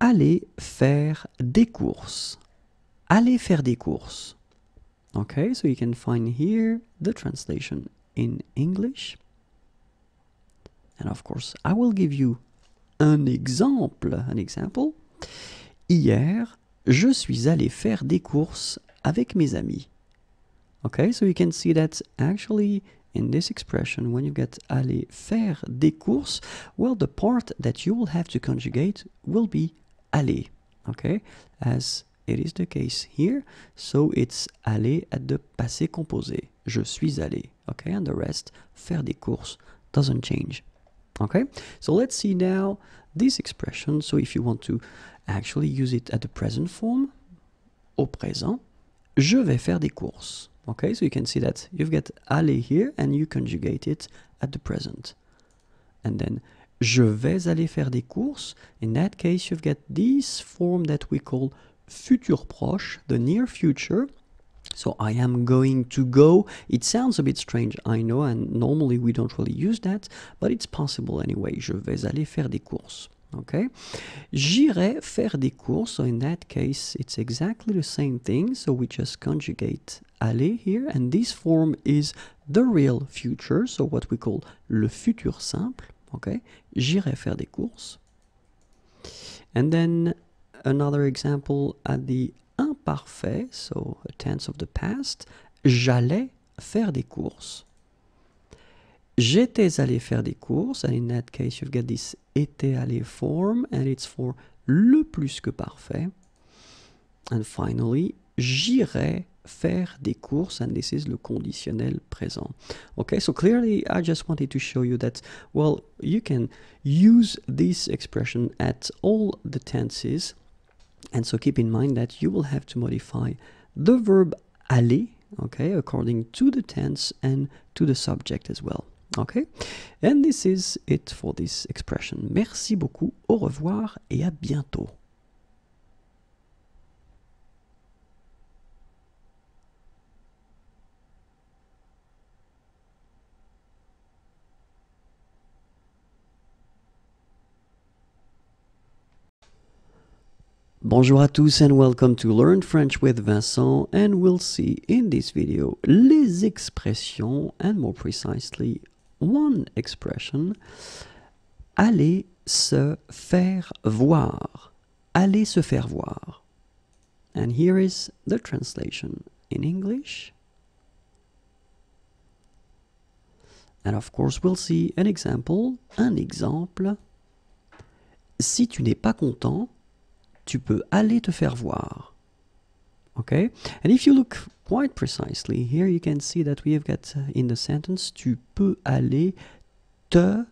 Aller faire des courses. Aller faire des courses. Okay, so you can find here the translation in English. And of course, I will give you an example. Hier, je suis allé faire des courses avec mes amis. Okay, so you can see that actually in this expression, when you get aller faire des courses, well, the part that you will have to conjugate will be aller, okay, as it is the case here. So it's aller at the passé composé. Je suis allé, okay, and the rest, faire des courses, doesn't change. Okay, so let's see now this expression. So if you want to actually use it at the present form, au présent, je vais faire des courses. Okay, so you can see that you've got aller here and you conjugate it at the present. And then, je vais aller faire des courses. In that case, you've got this form that we call futur proche, the near future. So I am going to go. It sounds a bit strange, I know, and normally we don't really use that, but it's possible anyway. Je vais aller faire des courses. Okay, j'irai faire des courses. So in that case, it's exactly the same thing. So we just conjugate aller here, and this form is the real future. So what we call le futur simple. Okay, j'irai faire des courses. And then another example at the imparfait, so a tense of the past. J'allais faire des courses. J'étais allé faire des courses, and in that case you've got this été allé form, and it's for le plus que parfait. And finally, j'irai faire des courses, and this is le conditionnel présent. Okay, so clearly I just wanted to show you that, well, you can use this expression at all the tenses, and so keep in mind that you will have to modify the verb aller, okay, according to the tense and to the subject as well. Okay, and this is it for this expression. Merci beaucoup, au revoir et à bientôt. Bonjour à tous and welcome to Learn French with Vincent, and we'll see in this video les expressions and more precisely one expression. Aller se faire voir. Aller se faire voir. And here is the translation in English. And of course we'll see an example, un exemple. Si tu n'es pas content, tu peux aller te faire voir. Okay? And if you look quite precisely, here you can see that we have got in the sentence, tu peux aller te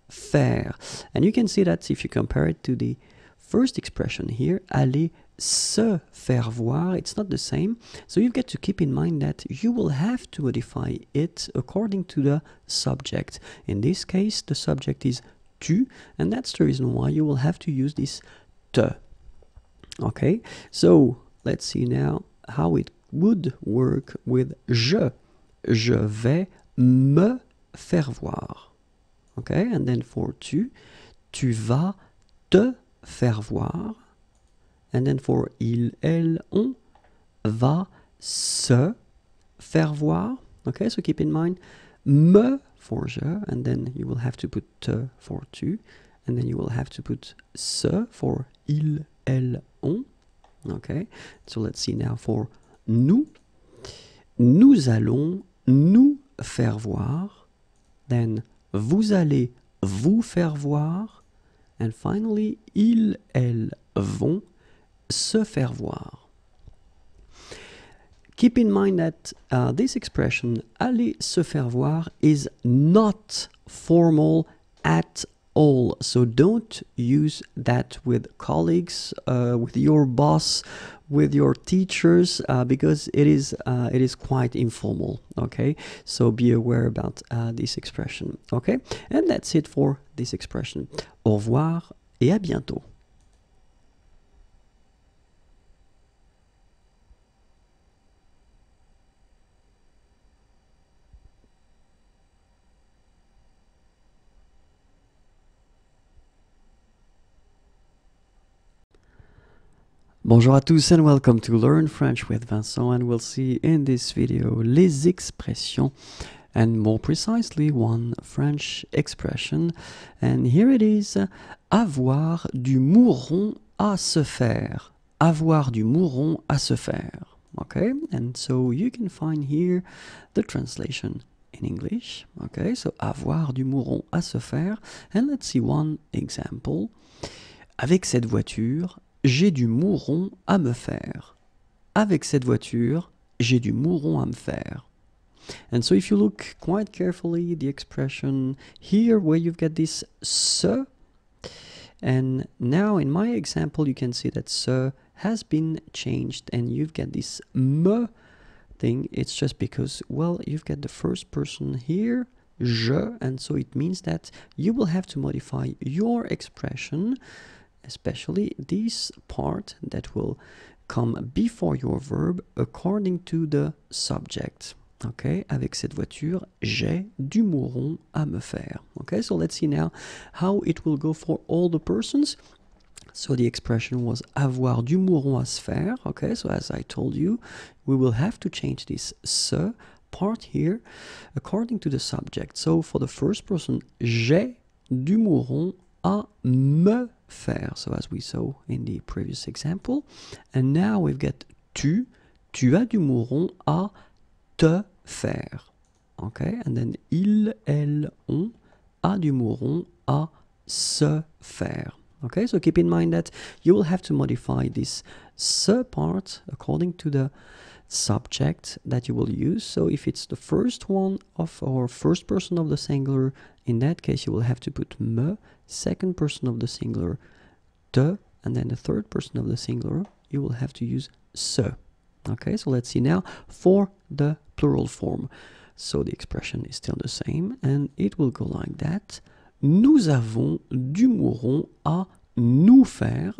faire. And you can see that if you compare it to the first expression here, aller se faire voir, it's not the same. So you've got to keep in mind that you will have to modify it according to the subject. In this case, the subject is tu, and that's the reason why you will have to use this te. Okay, so let's see now how it would work with je. Je vais me faire voir. Okay, and then for tu, tu vas te faire voir. And then for il, elle, on, va se faire voir. Okay, so keep in mind, me for je, and then you will have to put te for tu, and then you will have to put se for il, elle, on. Okay, so let's see now for nous. Nous allons nous faire voir. Then vous allez vous faire voir. And finally, ils, elles vont se faire voir. keep in mind that this expression, aller se faire voir, is not formal at all. So don't use that with colleagues, with your boss, with your teachers, because it is quite informal. Okay, so be aware about this expression. Okay, and that's it for this expression. Au revoir et à bientôt. Bonjour à tous and welcome to Learn French with Vincent, and we'll see in this video les expressions and more precisely one French expression, and here it is: avoir du mouron à se faire. Avoir du mouron à se faire. Okay, and so you can find here the translation in English. Okay, so avoir du mouron à se faire, and let's see one example. Avec cette voiture, j'ai du mouron à me faire. Avec cette voiture, j'ai du mouron à me faire. And so if you look quite carefully, the expression here where you've got this se, and now in my example you can see that se has been changed and you've got this me thing. It's just because, well, you've got the first person here, je, and so it means that you will have to modify your expression, especially this part that will come before your verb according to the subject. Okay, avec cette voiture, j'ai du mouron à me faire. Okay, so let's see now how it will go for all the persons. So the expression was avoir du mouron à se faire. Okay, so as I told you, we will have to change this se part here according to the subject. So for the first person, j'ai du mouron à me faire, so as we saw in the previous example. And now we've got tu as du mouron à te faire. Okay, and then il, elle, on a du mouron à se faire. Okay, so keep in mind that you will have to modify this se part according to the subject that you will use. So if it's the first one of or first person of the singular, in that case you will have to put me, second person of the singular, te, and then the third person of the singular you will have to use se. Okay, so let's see now for the plural form. So the expression is still the same and it will go like that. Nous avons du mouron à nous faire.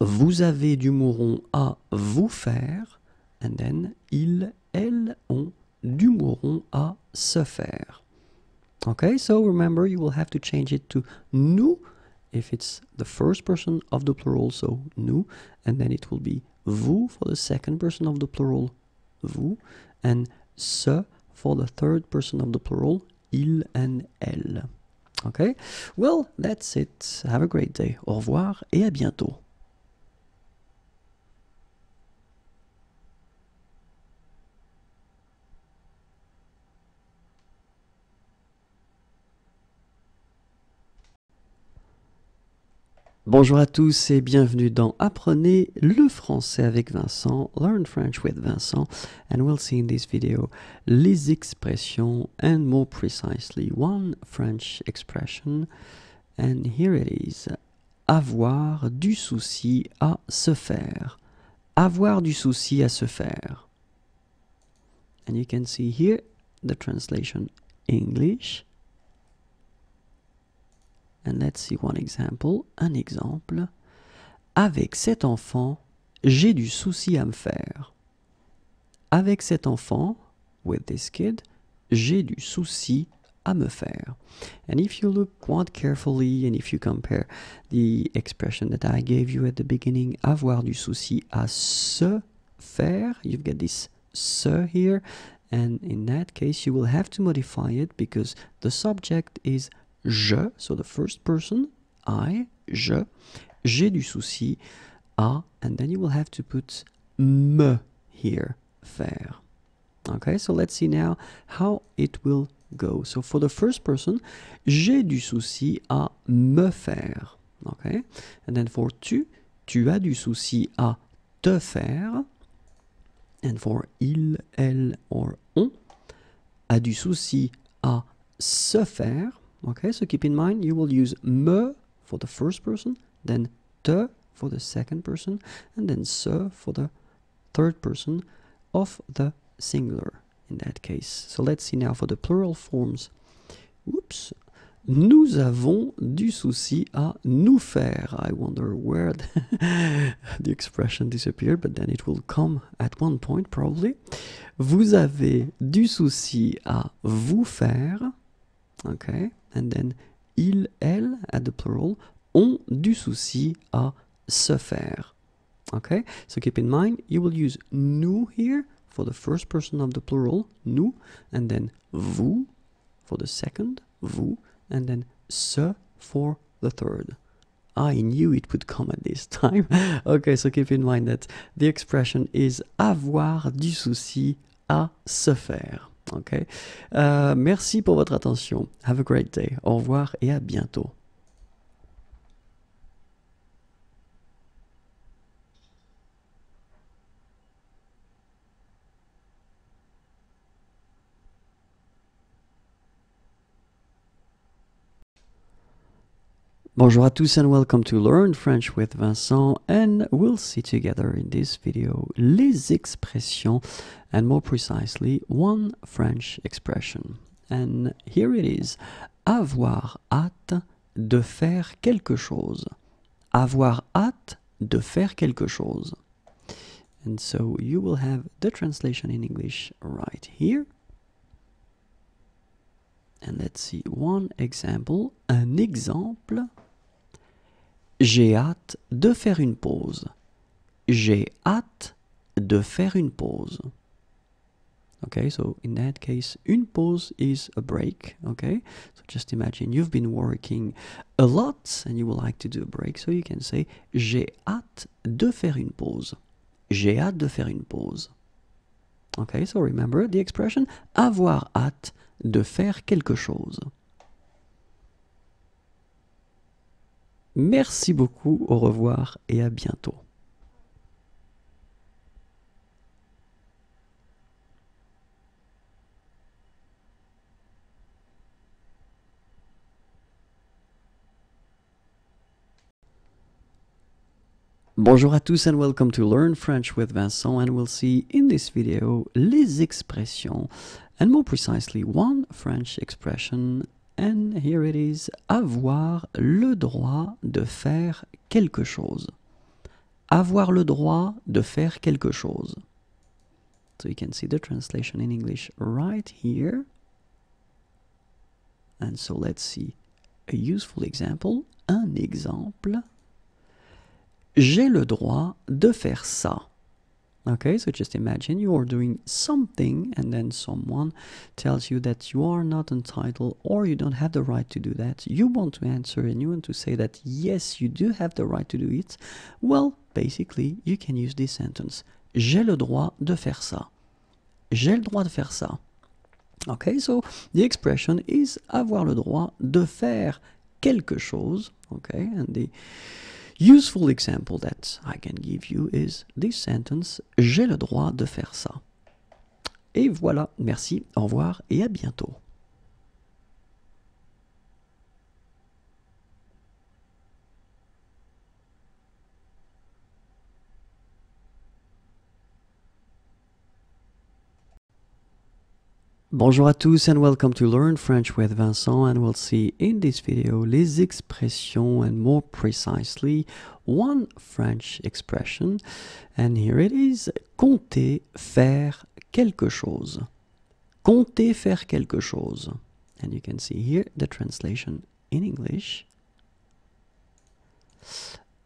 Vous avez du mouron à vous faire. And then ils, elles ont du mouron à se faire. Okay, so remember you will have to change it to nous if it's the first person of the plural, so nous, and then it will be vous for the second person of the plural, vous, and se for the third person of the plural, il and elle. Okay, well, that's it. Have a great day. Au revoir et à bientôt. Bonjour à tous et bienvenue dans Apprenez le français avec Vincent, Learn French with Vincent, and we'll see in this video les expressions and more precisely one French expression, and here it is: avoir du souci à se faire. Avoir du souci à se faire. And you can see here the translation English. And let's see one example. Un exemple. Avec cet enfant, j'ai du souci à me faire. Avec cet enfant, with this kid, j'ai du souci à me faire. And if you look quite carefully and if you compare the expression that I gave you at the beginning, avoir du souci à se faire, you've got this se here. And in that case, you will have to modify it because the subject is je, so the first person, I, je, j'ai du souci à, and then you will have to put me here, faire. Okay, so let's see now how it will go. So for the first person, j'ai du souci à me faire. Okay, and then for tu as du souci à te faire. And for il, elle, or on, a du souci à se faire. Okay, so keep in mind, you will use me for the first person, then te for the second person, and then se for the third person of the singular in that case. So let's see now for the plural forms. Oops. Nous avons du souci à nous faire. I wonder where the expression disappeared, but then it will come at one point probably. Vous avez du souci à vous faire. Okay, and then il, elle, at the plural, ont du souci à se faire. Okay, so keep in mind, you will use nous here for the first person of the plural, nous, and then vous for the second, vous, and then se for the third. I knew it would come at this time. Okay, so keep in mind that the expression is avoir du souci à se faire. Okay. Merci pour votre attention. Have a great day. Au revoir et à bientôt. Bonjour à tous and welcome to Learn French with Vincent, and we'll see together in this video les expressions and more precisely one French expression. And here it is, avoir hâte de faire quelque chose. Avoir hâte de faire quelque chose. And so you will have the translation in English right here. And let's see one example. Un exemple. J'ai hâte de faire une pause. J'ai hâte de faire une pause. Okay, so in that case, une pause is a break. Okay, so just imagine you've been working a lot and you would like to do a break. So you can say, j'ai hâte de faire une pause. J'ai hâte de faire une pause. Okay, so remember the expression, avoir hâte de faire quelque chose. Merci beaucoup, au revoir et à bientôt. Bonjour à tous and welcome to Learn French with Vincent, and we'll see in this video les expressions and more precisely one French expression, and here it is, avoir le droit de faire quelque chose. Avoir le droit de faire quelque chose. So you can see the translation in English right here. And so let's see a useful example, un exemple. J'ai le droit de faire ça. Okay, so just imagine you are doing something and then someone tells you that you are not entitled or you don't have the right to do that. You want to answer and you want to say that yes, you do have the right to do it. Well, basically, you can use this sentence. J'ai le droit de faire ça. J'ai le droit de faire ça. Okay, so the expression is avoir le droit de faire quelque chose. Okay, and the useful example that I can give you is this sentence, j'ai le droit de faire ça. Et voilà, merci, au revoir et à bientôt. Bonjour à tous and welcome to Learn French with Vincent, and we'll see in this video les expressions and more precisely one French expression, and here it is, compter faire quelque chose. Compter faire quelque chose. And you can see here the translation in English.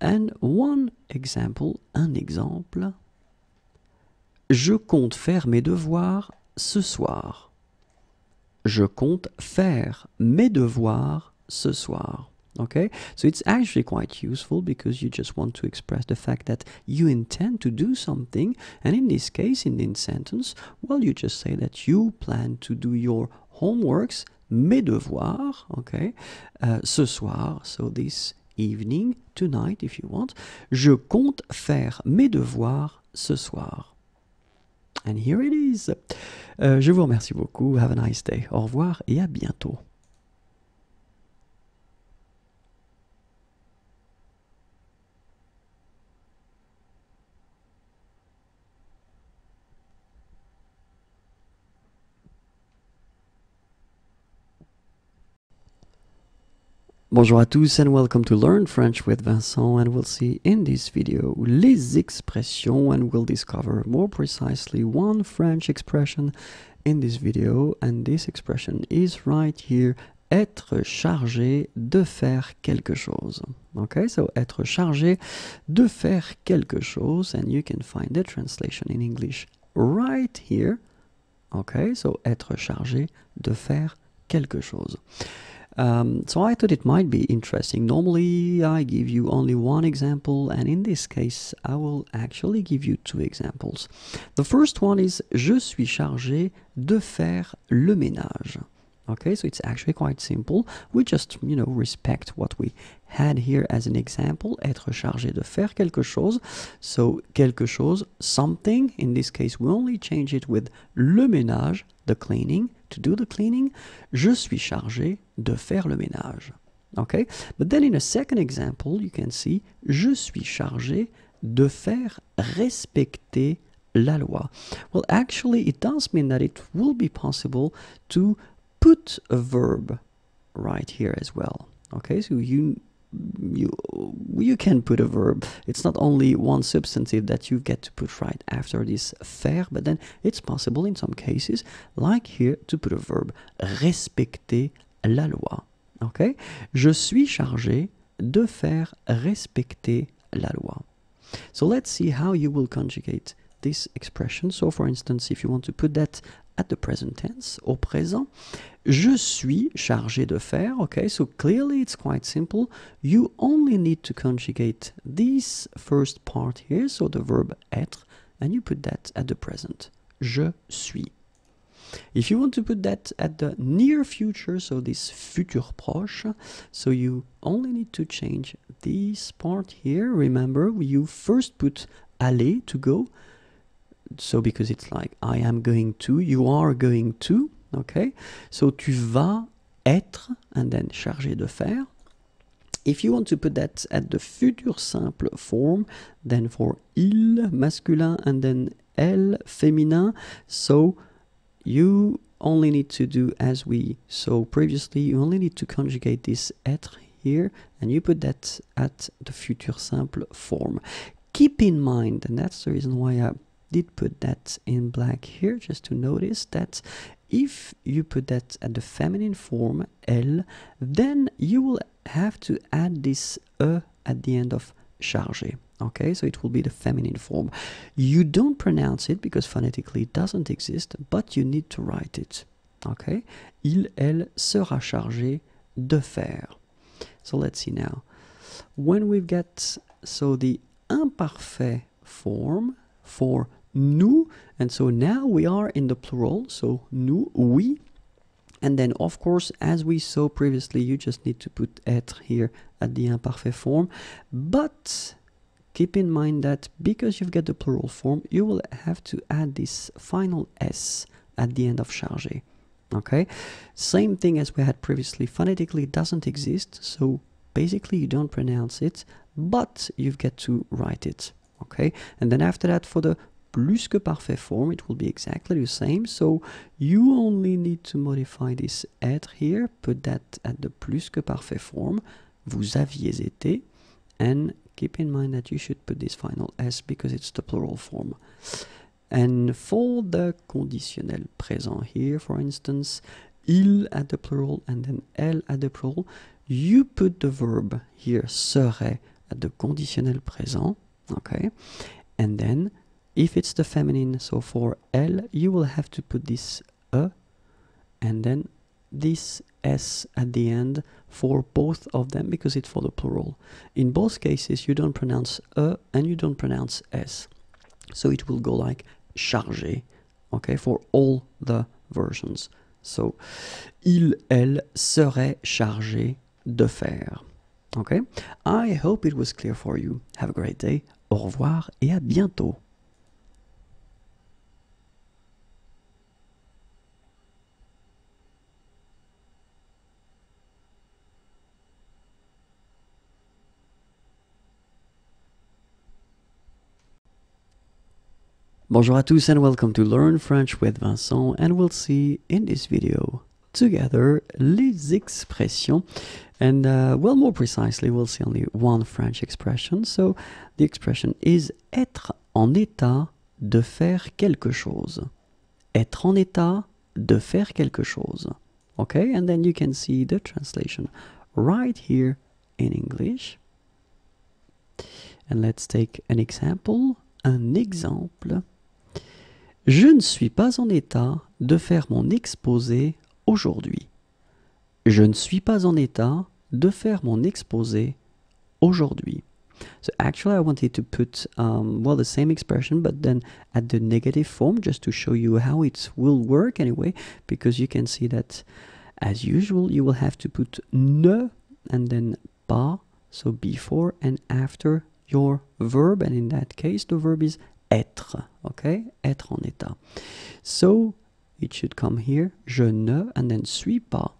And one example, un exemple. Je compte faire mes devoirs ce soir. Je compte faire mes devoirs ce soir. Okay, so it's actually quite useful because you just want to express the fact that you intend to do something, and in this case, in this sentence, well, you just say that you plan to do your homeworks, mes devoirs, okay, ce soir, so this evening, tonight if you want. Je compte faire mes devoirs ce soir. And here it is. Je vous remercie beaucoup. Have a nice day. Au revoir et à bientôt. Bonjour à tous and welcome to Learn French with Vincent, and we'll see in this video les expressions, and we'll discover more precisely one French expression in this video, and this expression is right here, être chargé de faire quelque chose. Okay, so être chargé de faire quelque chose, and you can find the translation in English right here. Okay, so être chargé de faire quelque chose. So I thought it might be interesting. Normally I give you only one example, and in this case I will actually give you two examples. The first one is je suis chargé de faire le ménage. Okay, so it's actually quite simple. We just, respect what we had here as an example. Être chargé de faire quelque chose. So quelque chose, something. In this case, we only change it with le ménage, the cleaning, to do the cleaning. Je suis chargé de faire le ménage. Okay, but then in a second example, you can see je suis chargé de faire respecter la loi. Well, actually, it does mean that it will be possible to put a verb right here as well. Okay, so you can put a verb. It's not only one substantive that you get to put right after this faire, but then it's possible in some cases, like here, to put a verb. Respecter la loi. Okay, je suis chargé de faire respecter la loi. So let's see how you will conjugate this expression. So for instance, if you want to put that at the present tense, au présent, je suis chargé de faire. Okay, so clearly it's quite simple. You only need to conjugate this first part here, so the verb être, and you put that at the present. Je suis. If you want to put that at the near future, so this futur proche, so you only need to change this part here. Remember, you first put aller, to go. So because it's like I am going to, you are going to, okay? So tu vas être, and then chargé de faire. If you want to put that at the futur simple form, then for il, masculin, and then elle, féminin, so you only need to do as we saw previously, you only need to conjugate this être here, and you put that at the futur simple form. Keep in mind, and that's the reason why I did put that in black here, just to notice that if you put that at the feminine form, elle, then you will have to add this e at the end of chargé. Okay, so it will be the feminine form. You don't pronounce it because phonetically it doesn't exist, but you need to write it. Okay, il, elle sera chargé de faire. So let's see now. When we've got, so the imparfait form for nous, and so now we are in the plural, so nous, oui, and then of course as we saw previously you just need to put être here at the imparfait form, but keep in mind that because you've got the plural form you will have to add this final s at the end of chargé. Okay, same thing as we had previously, phonetically it doesn't exist, so basically you don't pronounce it, but you've got to write it. Okay, and then after that for the plus que parfait form it will be exactly the same, so you only need to modify this être here, put that at the plus que parfait form, vous aviez été, and keep in mind that you should put this final s because it's the plural form. And for the conditionnel présent here, for instance, il at the plural and then elle at the plural, you put the verb here serait at the conditionnel présent, okay, and then if it's the feminine, so for elle, you will have to put this e and then this s at the end for both of them because it's for the plural. In both cases, you don't pronounce e and you don't pronounce s. So it will go like chargé, okay, for all the versions. So, il, elle serait chargé de faire. Okay, I hope it was clear for you. Have a great day. Au revoir et à bientôt. Bonjour à tous and welcome to Learn French with Vincent, and we'll see in this video together les expressions, and well, more precisely we'll see only one French expression. So the expression is être en état de faire quelque chose. Être en état de faire quelque chose. Okay, and then you can see the translation right here in English. And let's take an example. Un exemple. Je ne suis pas en état de faire mon exposé aujourd'hui. Je ne suis pas en état de faire mon exposé aujourd'hui. So actually I wanted to put, well, the same expression, but then at the negative form, just to show you how it will work anyway, because you can see that, as usual, you will have to put ne and then pas, so before and after your verb, and in that case, the verb is être, okay? Être en état. So, it should come here, je ne, and then suis pas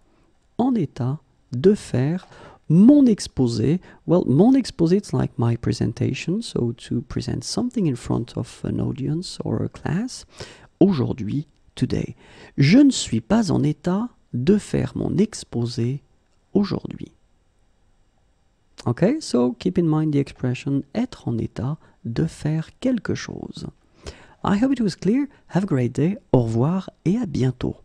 en état de faire mon exposé. Well, mon exposé, it's like my presentation, so to present something in front of an audience or a class. Aujourd'hui, today. Je ne suis pas en état de faire mon exposé aujourd'hui. Okay, so keep in mind the expression être en état de faire quelque chose. I hope it was clear. Have a great day. Au revoir et à bientôt.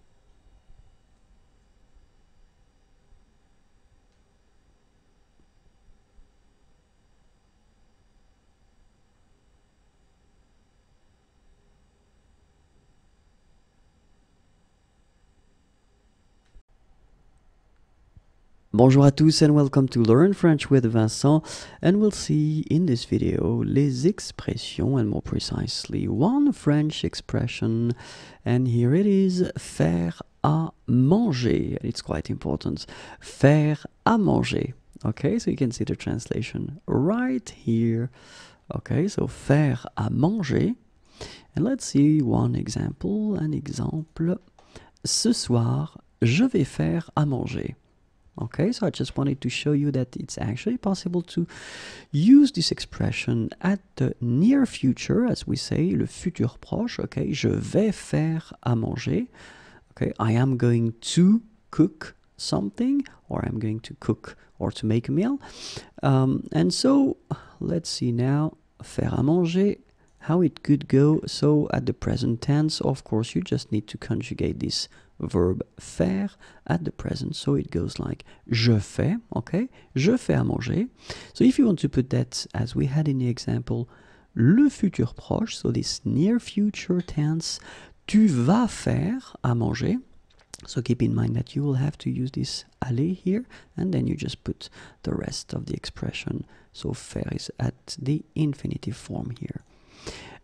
Bonjour à tous and welcome to Learn French with Vincent, and we'll see in this video les expressions, and more precisely one French expression, and here it is, faire à manger. It's quite important. Faire à manger. Okay, so you can see the translation right here. Okay, so faire à manger. And let's see one example. Un exemple. Ce soir, je vais faire à manger. Okay, so I just wanted to show you that it's actually possible to use this expression at the near future, as we say, le futur proche. Okay, je vais faire à manger. Okay, I am going to cook something, or I'm going to cook or to make a meal. And so, let's see now, faire à manger, how it could go. So at the present tense, of course, you just need to conjugate this verb faire at the present, so it goes like je fais, okay? Je fais à manger. So if you want to put that, as we had in the example, le futur proche, so this near future tense, tu vas faire à manger. So keep in mind that you will have to use this aller here, and then you just put the rest of the expression. So faire is at the infinitive form here.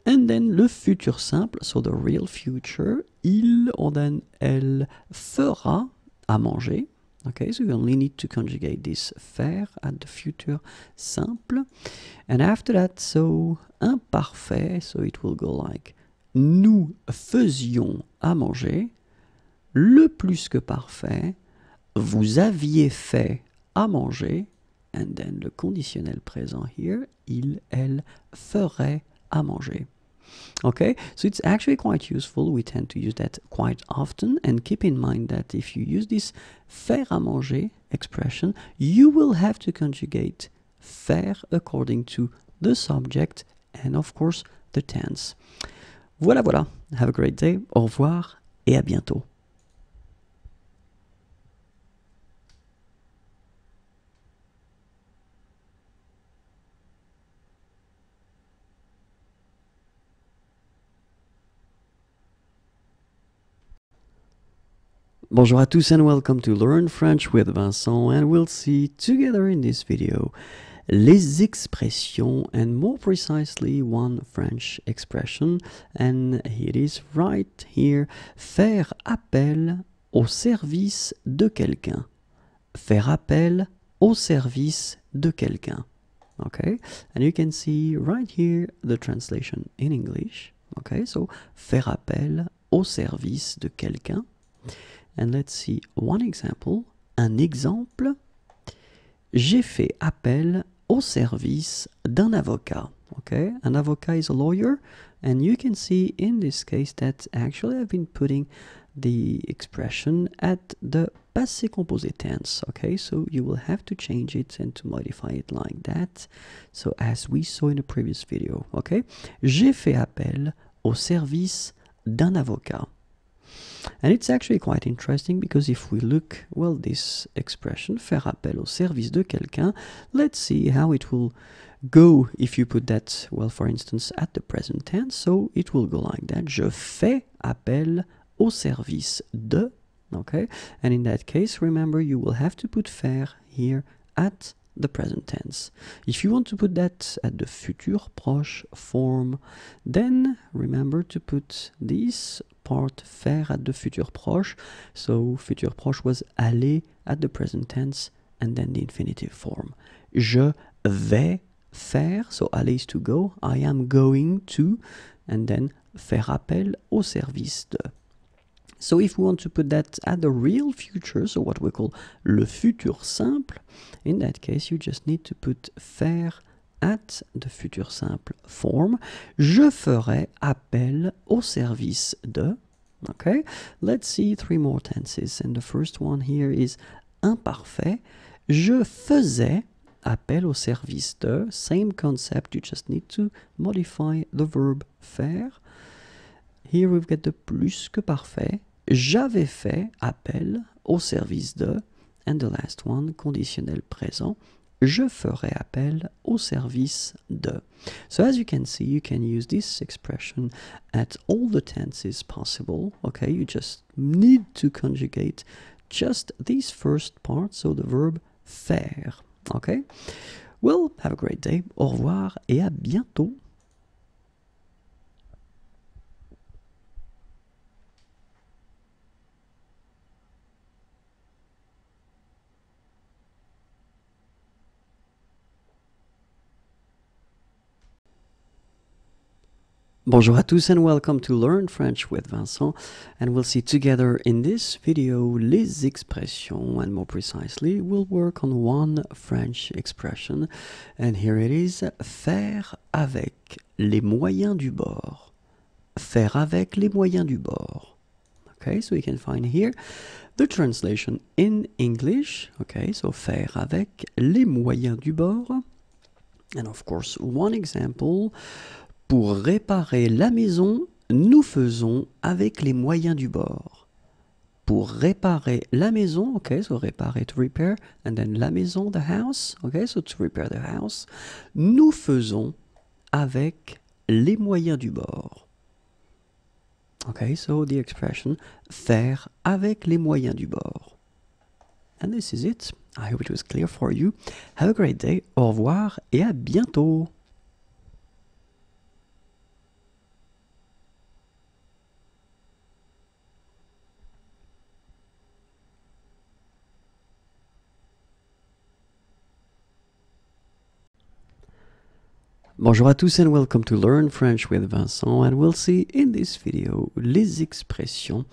And then le futur simple, so the real future, il or then elle fera à manger. Okay, so you only need to conjugate this faire at the future simple. And after that, so imparfait, so it will go like nous faisions à manger. Le plus que parfait, vous aviez fait à manger. And then le conditionnel présent here, il, elle ferait à manger. Okay, so it's actually quite useful. We tend to use that quite often, and keep in mind that if you use this faire à manger expression, you will have to conjugate faire according to the subject and of course the tense. Voilà, voilà. Have a great day. Au revoir et à bientôt. Bonjour à tous and welcome to Learn French with Vincent, and we'll see together in this video les expressions, and more precisely one French expression, and it is right here, faire appel au service de quelqu'un. Faire appel au service de quelqu'un. Okay, and you can see right here the translation in English. Okay, so faire appel au service de quelqu'un. And let's see one example. Un exemple. J'ai fait appel au service d'un avocat. okay? An avocat is a lawyer, and you can see in this case that actually I've been putting the expression at the passé composé tense, okay? So you will have to change it and to modify it like that. So as we saw in the previous video, okay? J'ai fait appel au service d'un avocat. And it's actually quite interesting because if we look, well, this expression, faire appel au service de quelqu'un, let's see how it will go if you put that, well, for instance, at the present tense. So it will go like that. Je fais appel au service de, okay? And in that case, remember, you will have to put faire here at the present tense. If you want to put that at the futur proche form, then remember to put this part faire at the futur proche. So futur proche was aller at the present tense and then the infinitive form. Je vais faire, so aller is to go, I am going to, and then faire appel au service de. So if we want to put that at the real future, so what we call le futur simple, in that case you just need to put faire at the futur simple form. Je ferai appel au service de. Okay, let's see 3 more tenses. And the first one here is imparfait. Je faisais appel au service de. Same concept, you just need to modify the verb faire. Here we've got the plus que parfait. J'avais fait appel au service de. And the last one, conditionnel présent. Je ferai appel au service de. So as you can see, you can use this expression at all the tenses possible. Okay, you just need to conjugate just this first part, so the verb faire. Okay, well, have a great day. Au revoir et à bientôt. Bonjour à tous and welcome to Learn French with Vincent, and we'll see together in this video les expressions, and more precisely we'll work on one French expression, and here it is, faire avec les moyens du bord. Faire avec les moyens du bord. Okay, so we can find here the translation in English. Okay, so faire avec les moyens du bord, and of course one example. Pour réparer la maison, nous faisons avec les moyens du bord. Pour réparer la maison, okay, so réparer, to repair, and then la maison, the house, okay, so to repair the house, nous faisons avec les moyens du bord. Okay, so the expression faire avec les moyens du bord. And this is it. I hope it was clear for you. Have a great day. Au revoir et à bientôt. Bonjour à tous and welcome to Learn French with Vincent, and we'll see in this video les expressions,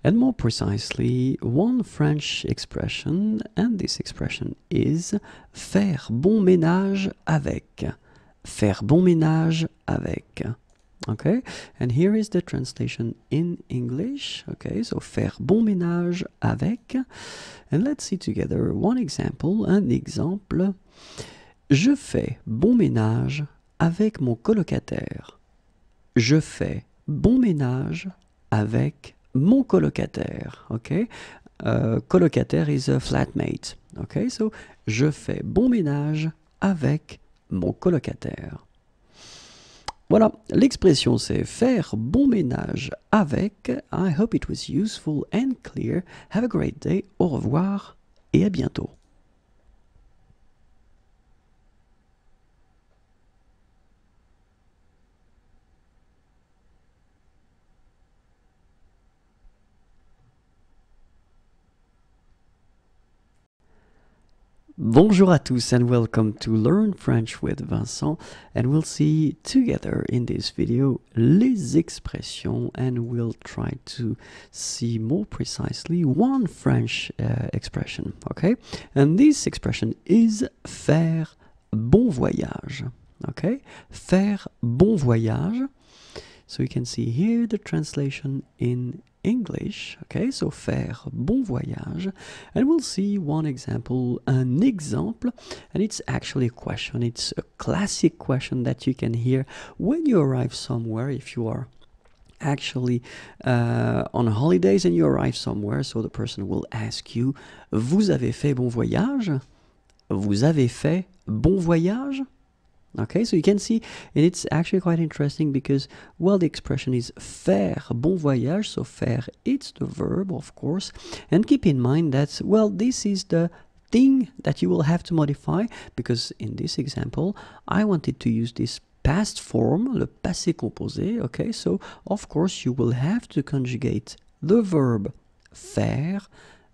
and more precisely one French expression, and this expression is faire bon ménage avec. Faire bon ménage avec. Okay, and here is the translation in English. Okay, so faire bon ménage avec, and let's see together one example, un exemple. Je fais bon ménage avec mon colocataire. Je fais bon ménage avec mon colocataire. Okay? Colocataire is a flatmate. Okay? So, je fais bon ménage avec mon colocataire. Voilà, l'expression c'est faire bon ménage avec. I hope it was useful and clear. Have a great day. Au revoir et à bientôt. Bonjour à tous and welcome to Learn French with Vincent, and we'll see together in this video les expressions, and we'll try to see more precisely one French expression, okay? And this expression is faire bon voyage, Okay, faire bon voyage. So you can see here the translation in English. Okay, so faire bon voyage. And we'll see one example, an exemple. And it's actually a question. It's a classic question that you can hear when you arrive somewhere, if you are actually on holidays and you arrive somewhere. So the person will ask you, vous avez fait bon voyage? Vous avez fait bon voyage? Okay, so you can see, and it's actually quite interesting because, well, the expression is faire bon voyage, so faire, it's the verb, of course, and keep in mind that, well, this is the thing that you will have to modify, because in this example, I wanted to use this past form, le passé composé, okay, so, of course, you will have to conjugate the verb faire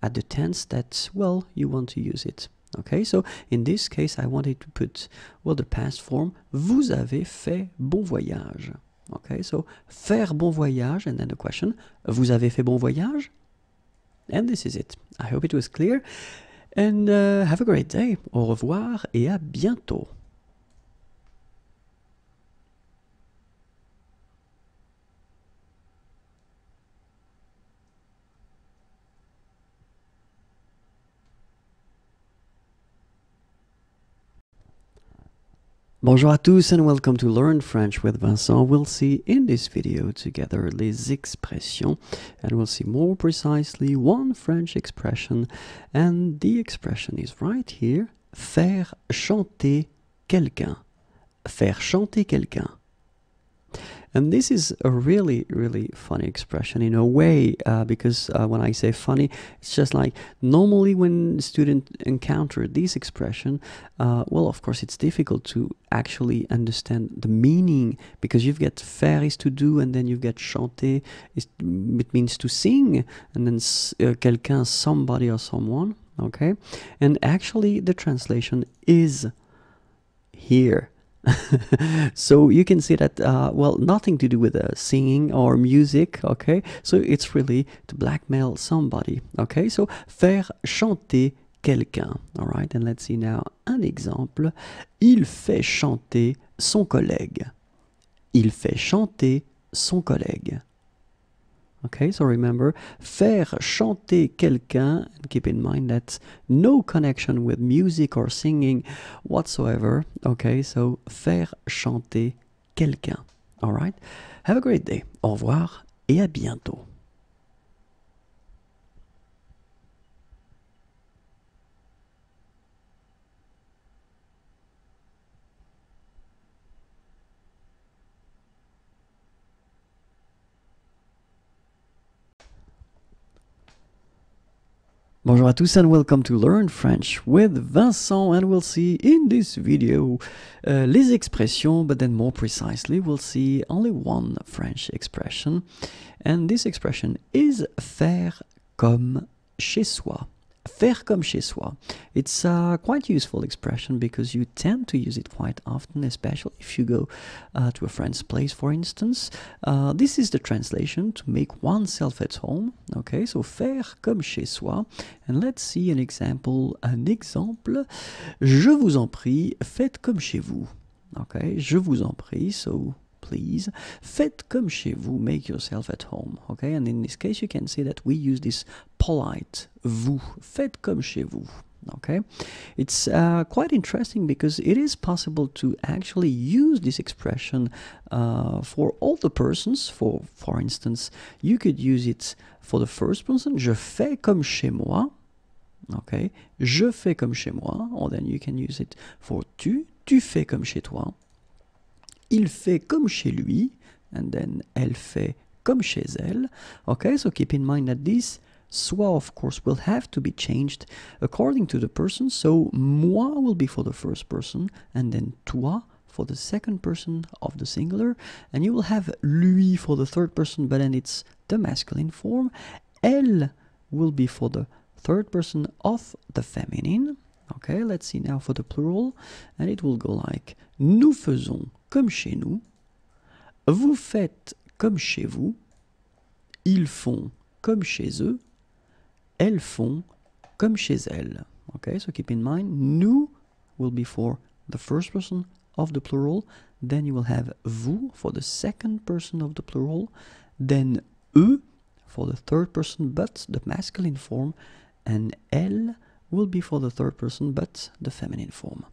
at the tense that, well, you want to use it. Okay, so in this case, I wanted to put, well, the past form, vous avez fait bon voyage. Okay, so faire bon voyage, and then the question, vous avez fait bon voyage? And this is it. I hope it was clear. And have a great day. Au revoir et à bientôt. Bonjour à tous and welcome to Learn French with Vincent. We'll see in this video together les expressions, and we'll see more precisely one French expression, and the expression is right here, faire chanter quelqu'un. Faire chanter quelqu'un. And this is a really, really funny expression in a way, because when I say funny, it's just like normally when students encounter this expression, well, of course, it's difficult to actually understand the meaning, because you've got faire is to do, and then you've got chanter, it means to sing, and then quelqu'un, somebody or someone, okay? And actually, the translation is here. So you can see that, well, nothing to do with singing or music, okay? So it's really to blackmail somebody, okay? So faire chanter quelqu'un, all right? And let's see now un exemple. Il fait chanter son collègue. Il fait chanter son collègue. Okay, so remember, faire chanter quelqu'un, and keep in mind that no connection with music or singing whatsoever. Okay, so faire chanter quelqu'un. All right, have a great day. Au revoir et à bientôt. Bonjour à tous and welcome to Learn French with Vincent, and we'll see in this video les expressions, but then more precisely we'll see only one French expression, and this expression is faire comme chez soi. Faire comme chez soi. It's a quite useful expression because you tend to use it quite often, especially if you go to a friend's place, for instance. This is the translation, to make oneself at home. Okay, so faire comme chez soi. And let's see an example. Un exemple. Je vous en prie, faites comme chez vous. Okay, je vous en prie, so please, faites comme chez vous, make yourself at home, okay? And in this case, you can see that we use this polite vous, faites comme chez vous, okay? It's quite interesting because it is possible to actually use this expression for all the persons. For instance, you could use it for the first person, je fais comme chez moi, okay? Je fais comme chez moi, or then you can use it for tu fais comme chez toi. Il fait comme chez lui, and then elle fait comme chez elle. Okay, so keep in mind that this soi, of course, will have to be changed according to the person. So moi will be for the first person, and then toi for the second person of the singular, and you will have lui for the third person, but then it's the masculine form. Elle will be for the third person of the feminine. Okay, let's see now for the plural, and it will go like nous faisons comme chez nous, vous faites comme chez vous, ils font comme chez eux, elles font comme chez elles. Okay, so keep in mind, nous will be for the first person of the plural, then you will have vous for the second person of the plural, then eux for the third person but the masculine form, and elle will be for the third person but the feminine form.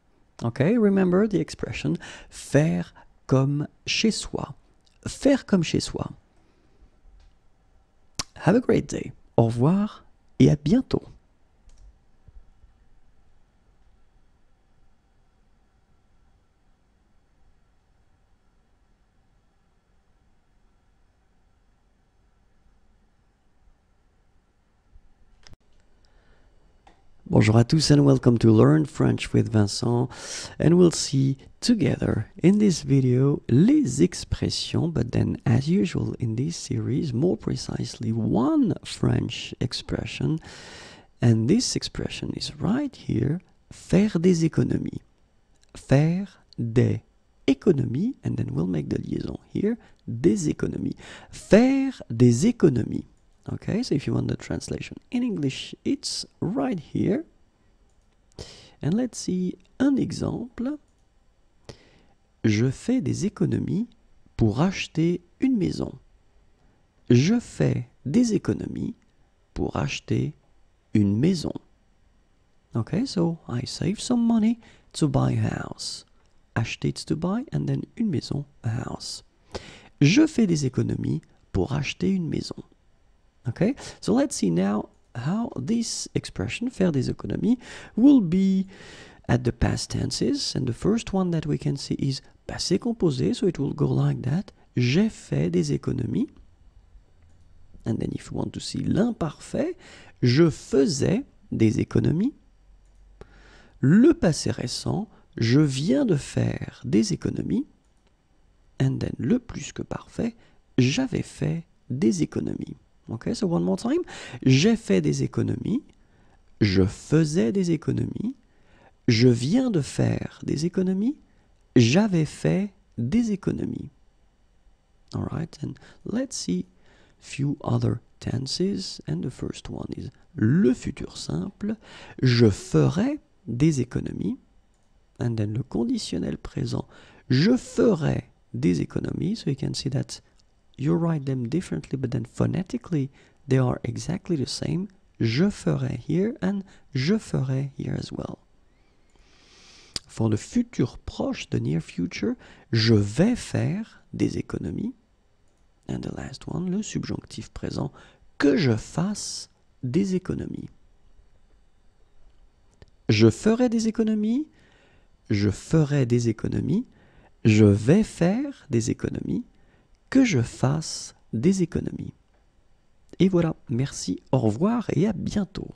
Okay, remember the expression faire comme chez soi. Faire comme chez soi. Have a great day. Au revoir et à bientôt. Bonjour à tous and welcome to Learn French with Vincent, and we'll see together in this video les expressions, but then as usual in this series, more precisely one French expression, and this expression is right here, faire des économies. Faire des économies, and then we'll make the liaison here, des économies. Faire des économies. Okay, so if you want the translation in English, it's right here. And let's see un exemple. Je fais des économies pour acheter une maison. Je fais des économies pour acheter une maison. Okay, so I save some money to buy a house. Acheter, it's to buy, and then une maison, a house. Je fais des économies pour acheter une maison. Okay, so let's see now how this expression, faire des économies, will be at the past tenses. And the first one that we can see is passé composé, so it will go like that. J'ai fait des économies. And then if you want to see l'imparfait, je faisais des économies. Le passé récent, je viens de faire des économies. And then le plus que parfait, j'avais fait des économies. Okay, so one more time. J'ai fait des économies. Je faisais des économies. Je viens de faire des économies. J'avais fait des économies. All right, and let's see few other tenses. And the first one is le futur simple. Je ferai des économies. And then le conditionnel présent. Je ferai des économies. So you can see that you write them differently, but then phonetically they are exactly the same. Je ferai here and je ferai here as well. For the futur proche, the near future, je vais faire des économies. And the last one, le subjonctif présent, que je fasse des économies. Je ferai des économies, je ferai des économies, je vais faire des économies, que je fasse des économies. Et voilà, merci, au revoir et à bientôt.